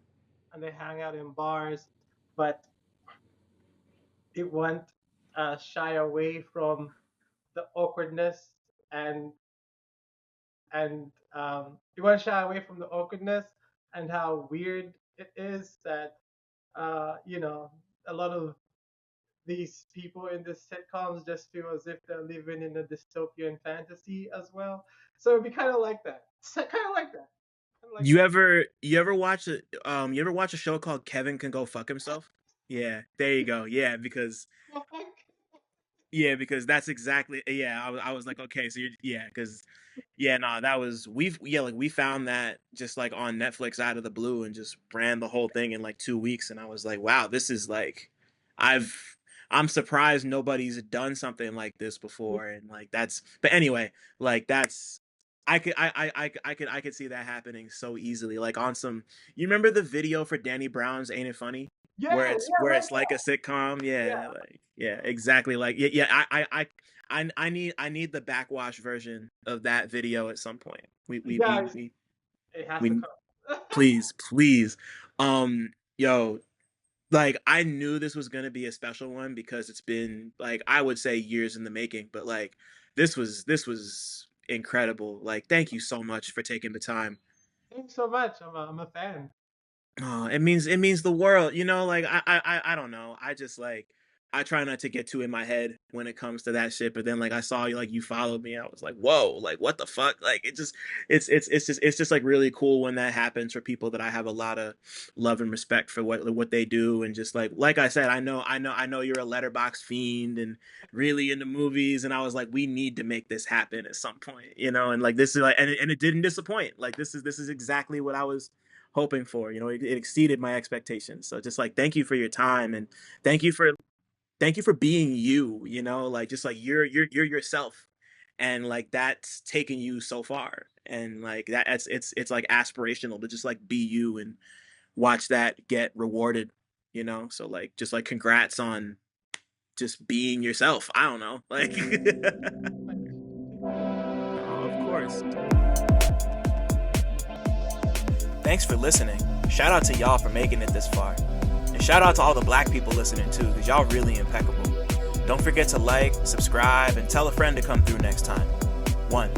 and they hang out in bars, but it won't shy away from the awkwardness and it won't shy away from the awkwardness and how weird it is that uh, you know a lot of these people in the sitcoms just feel as if they're living in a dystopian fantasy as well. So it'd be kind of like that. Kind of like that. Kind of like You ever watch a show called Kevin Can Go Fuck Himself? Yeah, there you go. that. Yeah, because that's exactly, yeah. I was like, okay, so yeah, because yeah, no, that was like we found that just like on Netflix out of the blue and just ran the whole thing in like 2 weeks, and I was like, wow, this is like, I've I'm surprised nobody's done something like this before, and like that's. But anyway, like that's. I could see that happening so easily. Like on some, you remember the video for Danny Brown's "Ain't It Funny," Yeah, where yeah, it's like a sitcom. yeah, Yeah, like yeah, exactly. Like yeah. I need the backwash version of that video at some point. yeah. It has to We come. please. Yo, like I knew this was gonna be a special one because it's been like I would say years in the making, but like this was incredible. Like thank you so much for taking the time. Thanks so much. I'm a fan. Oh, it means the world, you know, like I don't know. I just like I try not to get too in my head when it comes to that shit, but then like I saw you like you followed me. I was like, "Whoa, like what the fuck?" Like it just it's just like really cool when that happens for people that I have a lot of love and respect for what they do, and just like I said, I know you're a letterbox fiend and really into movies, and I was like, we need to make this happen at some point, you know, and like this is like and it didn't disappoint. Like this is exactly what I was hoping for. You know, it exceeded my expectations. So just like thank you for your time, and thank you for being you. You know, like just like you're yourself, and like that's taken you so far, and like it's like aspirational to just like be you and watch that get rewarded. You know, so like just like congrats on just being yourself. I don't know, like oh, of course. Thanks for listening. Shout out to y'all for making it this far. And shout out to all the black people listening too, because y'all really impeccable. Don't forget to like, subscribe, and tell a friend to come through next time. 1.